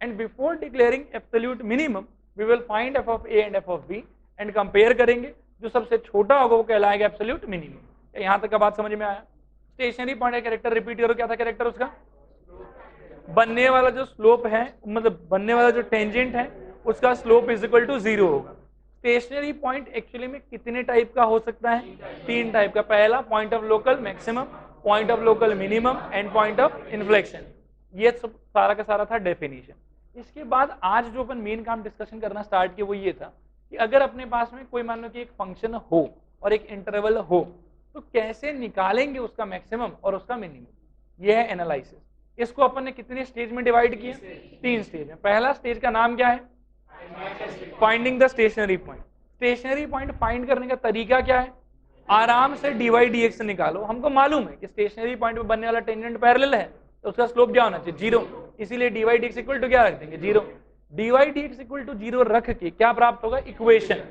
And before declaring absolute minimum we will find f of A and F of b and compare करेंगे, जो सबसे छोटा होगा वो कहलाएगा एब्सोल्यूट मिनिमम। यहां तक का बात समझ में आया। स्टेशनरी पॉइंट का कैरेक्टर रिपीट करो, क्या था कैरेक्टर उसका, बनने वाला जो स्लोप है, मतलब बनने वाला जो टेंजेंट है उसका स्लोप इज इक्वल टू 0 होगा। स्टेशनरी पॉइंट एक्चुअली में कितने टाइप का हो सकता है, 3 टाइप का। पहला point of local maximum, point of local minimum and point of inflection. ये सब सारा का सारा था डेफिनेशन। इसके बाद आज जो अपन मेन काम डिस्कशन करना स्टार्ट किया वो ये था कि अगर अपने पास में कोई मान लो कि एक फंक्शन हो और एक इंटरवल हो तो कैसे निकालेंगे उसका मैक्सिमम और उसका मिनिमम, ये है एनालिसिस। इसको अपन ने कितने स्टेज में डिवाइड किया, 3 स्टेज में। पहला स्टेज का नाम क्या है, finding the stationary point. Stationary point find करने का तरीका क्या है, आराम से dy dx निकालो। हमको मालूम है कि स्टेशनरी पॉइंट पे बनने वाला टेंजेंट पैरेलल है तो उसका स्लोप क्या होना चाहिए, 0, इसीलिए dy dx इक्वल टू क्या रख देंगे, 0। dy dx इक्वल टू 0 रख के क्या प्राप्त होगा, इक्वेशन।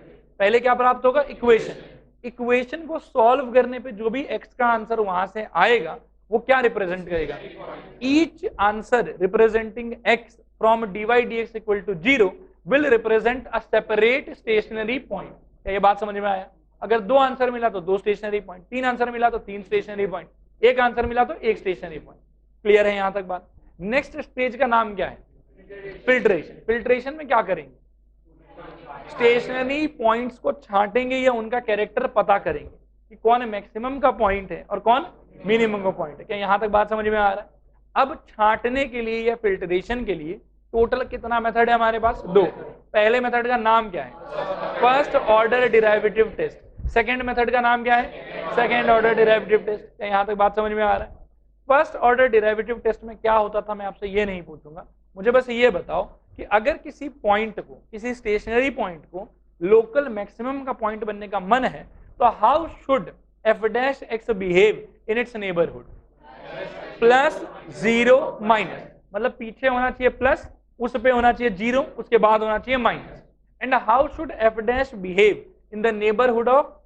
पहले क्या प्राप्त होगा, इक्वेशन। इक्वेशन को सॉल्व करने पे जो भी x का आंसर वहां से आएगा वो क्या रिप्रेजेंट करेगा, each answer representing x from dy dx equal to 0 will represent a separate stationary point। क्या ये बात समझ में आया? अगर 2 आंसर मिला तो 2 स्टेशनरी पॉइंट, 3 आंसर मिला तो 3 स्टेशनरी पॉइंट, 1 आंसर मिला तो 1 स्टेशनरी पॉइंट। क्लियर है यहां तक बात? नेक्स्ट स्टेज का नाम क्या है, फिल्ट्रेशन। फिल्ट्रेशन में क्या करेंगे, स्टेशनरी पॉइंट्स को छांटेंगे या उनका कैरेक्टर पता करेंगे कि कौन मैक्सिमम का पॉइंट है और कौन मिनिमम का पॉइंट है। क्या यहां तक बात समझ में आ रहा है? अब छांटने के लिए या फिल्ट्रेशन के लिए टोटल कितना मेथड है हमारे पास, 2। पहले मेथड का नाम क्या है, first order derivative test. Second method का नाम क्या है, सेकंड ऑर्डर डेरिवेटिव टेस्ट। यहां तक बात समझ में आ रहा है? फर्स्ट ऑर्डर डेरिवेटिव टेस्ट में क्या होता था मैं आपसे ये नहीं पूछूंगा, मुझे बस ये बताओ कि अगर किसी पॉइंट को, किसी स्टेशनरी पॉइंट को लोकल मैक्सिमम का पॉइंट बनने का मन है तो how should F dash x behave in its neighbourhood, +0 minus, मतलब पीछे होना चाहिए प्लस, उस पे होना चाहिए 0, उसके बाद होना चाहिए minus. And how should F dash behave in the neighbourhood of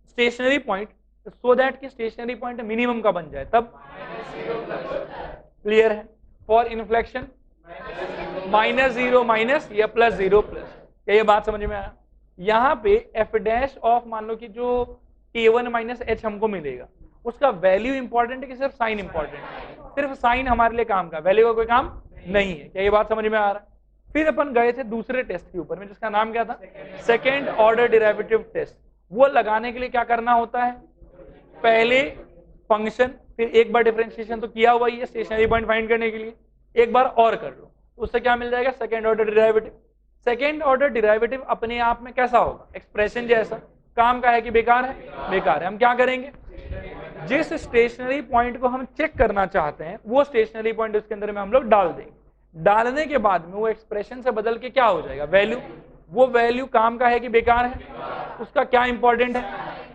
stationary point so that कि स्टेशनरी पॉइंट मिनिमम का बन जाए, तब क्लियर है। फॉर इन्फ्लेक्शन -0 माइनस या +0 प्लस। क्या ये बात समझ में आया? यहाँ पे एफ डैश ऑफ मान लो कि जो k1 माइनस h हमको मिलेगा उसका वैल्यू इंपॉर्टेंट है कि सिर्फ साइन इंपॉर्टेंट है? सिर्फ साइन हमारे लिए काम का, वैल्यू का कोई काम नहीं है। क्या ये बात समझ में आ रहा है? फिर अपन गए थे दूसरे टेस्ट के ऊपर में जिसका नाम क्या था, सेकेंड ऑर्डर डेरिवेटिव टेस्ट। वो लगाने के लिए क्या करना होता है, पहले फंक्शन, फिर एक बार डिफरेंशिएशन तो किया हुआ ही है स्टेशनरी पॉइंट फाइंड करने के लिए, एक बार और कर लो, उससे क्या मिल जाएगा, second order derivative. Second order derivative अपने आप में कैसा होगा, एक्सप्रेशन जैसा, काम का है कि बेकार है, बेकार है। हम क्या करेंगे, जिस स्टेशनरी पॉइंट को हम चेक करना चाहते हैं वो स्टेशनरी पॉइंट उसके अंदर में हम लोग डाल देंगे। डालने के बाद में वो एक्सप्रेशन से बदल के क्या हो जाएगा, वैल्यू। वो वैल्यू काम का है कि बेकार है, उसका क्या इंपॉर्टेंट है,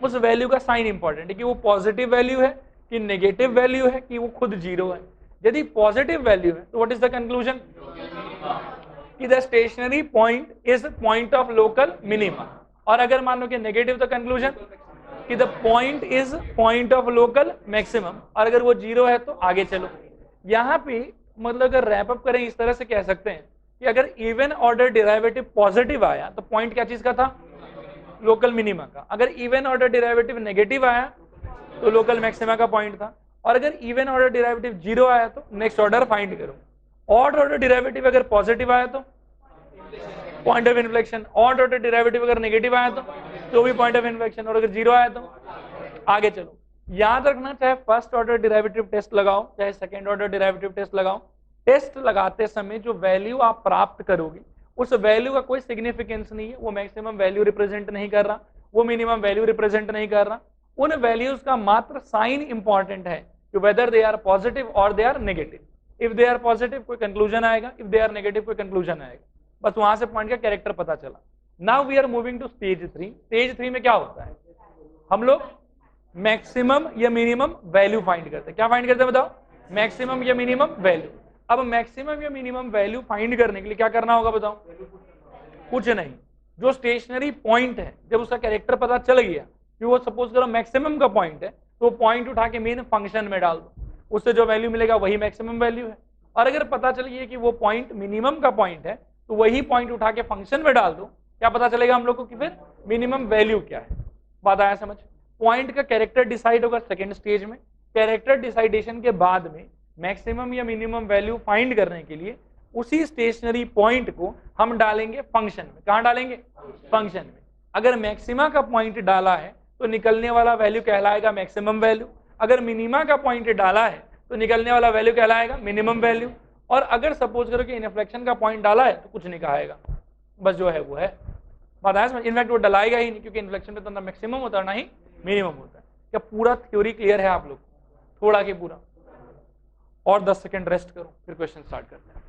उस वैल्यू का साइन इंपॉर्टेंट है कि वो पॉजिटिव वैल्यू है कि नेगेटिव वैल्यू है कि वो खुद 0 है। यदि पॉजिटिव वैल्यू है तो व्हाट इज द कंक्लूजन, कि the stationary point is point of local minimum. और अगर मान लो कि नेगेटिव, तो कंक्लूजन कि the point is point of local maximum. और अगर वो 0 है तो आगे चलो। यहाँ पे मतलब अगर रैप अप करें इस तरह से कह सकते हैं कि अगर इवन ऑर्डर डेरिवेटिव पॉजिटिव आया तो पॉइंट क्या चीज का था, लोकल मिनिमा का। अगर इवन ऑर्डर डेरिवेटिव नेगेटिव आया तो लोकल मैक्सिमा का पॉइंट था। और अगर इवन ऑर्डर डेरिवेटिव 0 आया तो नेक्स्ट ऑर्डर फाइंड करो। ऑड ऑर्डर डेरिवेटिव अगर पॉजिटिव आया तो point of inflection, odd order derivative अगर नेगेटिव आया तो भी पॉइंट ऑफ इन्फ्लेक्शन, और अगर 0 आया तो आगे चलो। याद रखना, चाहे फर्स्ट ऑर्डर डेरिवेटिव टेस्ट लगाओ चाहे सेकेंड ऑर्डर डेरिवेटिव टेस्ट लगाओ, टेस्ट लगाते समय जो वैल्यू आप प्राप्त करोगे उस वैल्यू का कोई सिग्निफिकेंस नहीं है। वो मैक्सिमम वैल्यू रिप्रेजेंट नहीं कर रहा, वो मिनिमम वैल्यू रिप्रेजेंट नहीं कर रहा। उन वैल्यूज का मात्र साइन इंपॉर्टेंट है कि वेदर दे आर पॉजिटिव और they are negative. If they are positive कोई कंक्लूजन आएगा, इफ दे आर नेगेटिव कोई कंक्लूजन आएगा। बस वहां से पॉइंट का कैरेक्टर पता चला। Now we are moving to stage 3। Stage 3 में क्या होता है, हम लोग मैक्सिमम या मिनिमम वैल्यू फाइंड करते हैं। क्या फाइंड करते हैं बताओ, मैक्सिमम या मिनिमम वैल्यू। अब मैक्सिमम या मिनिमम वैल्यू फाइंड करने के लिए क्या करना होगा बताओ, कुछ नहीं। जो स्टेशनरी पॉइंट है जब उसका कैरेक्टर पता चल गया कि वो सपोज करो मैक्सिमम का पॉइंट है, तो पॉइंट उठा के मेन फंक्शन में डाल दो, उससे जो वैल्यू मिलेगा वही मैक्सिमम वैल्यू है। और अगर पता चल गया कि वो पॉइंट मिनिमम का पॉइंट है तो वही पॉइंट उठा के फंक्शन में डाल दो, क्या पता चलेगा हम लोग को कि फिर मिनिमम वैल्यू क्या है। बात आया समझ। पॉइंट का कैरेक्टर डिसाइड होगा सेकेंड स्टेज में। कैरेक्टर डिसाइडेशन के बाद में मैक्सिमम या मिनिमम वैल्यू फाइंड करने के लिए उसी स्टेशनरी पॉइंट को हम डालेंगे फंक्शन में। कहां डालेंगे, फंक्शन में। अगर मैक्सिमा का पॉइंट डाला है तो निकलने वाला वैल्यू कहलाएगा मैक्सिमम वैल्यू। अगर मिनिमा का पॉइंट डाला है तो निकलने वाला वैल्यू कहलाएगा मिनिमम वैल्यू। और अगर सपोज करो कि इनफ्लेक्शन का पॉइंट डाला है तो कुछ नहीं कहाएगा, बस जो है वो है। बात है समझ। इनफैक्ट वो डलाएगा ही नहीं, क्योंकि इन्फ्लेक्शन में तो ना मैक्सिमम होता है ना ही मिनिमम होता है। क्या पूरा थ्योरी क्लियर है आप लोग, थोड़ा के पूरा? और 10 सेकंड रेस्ट करो फिर क्वेश्चन स्टार्ट करते हैं।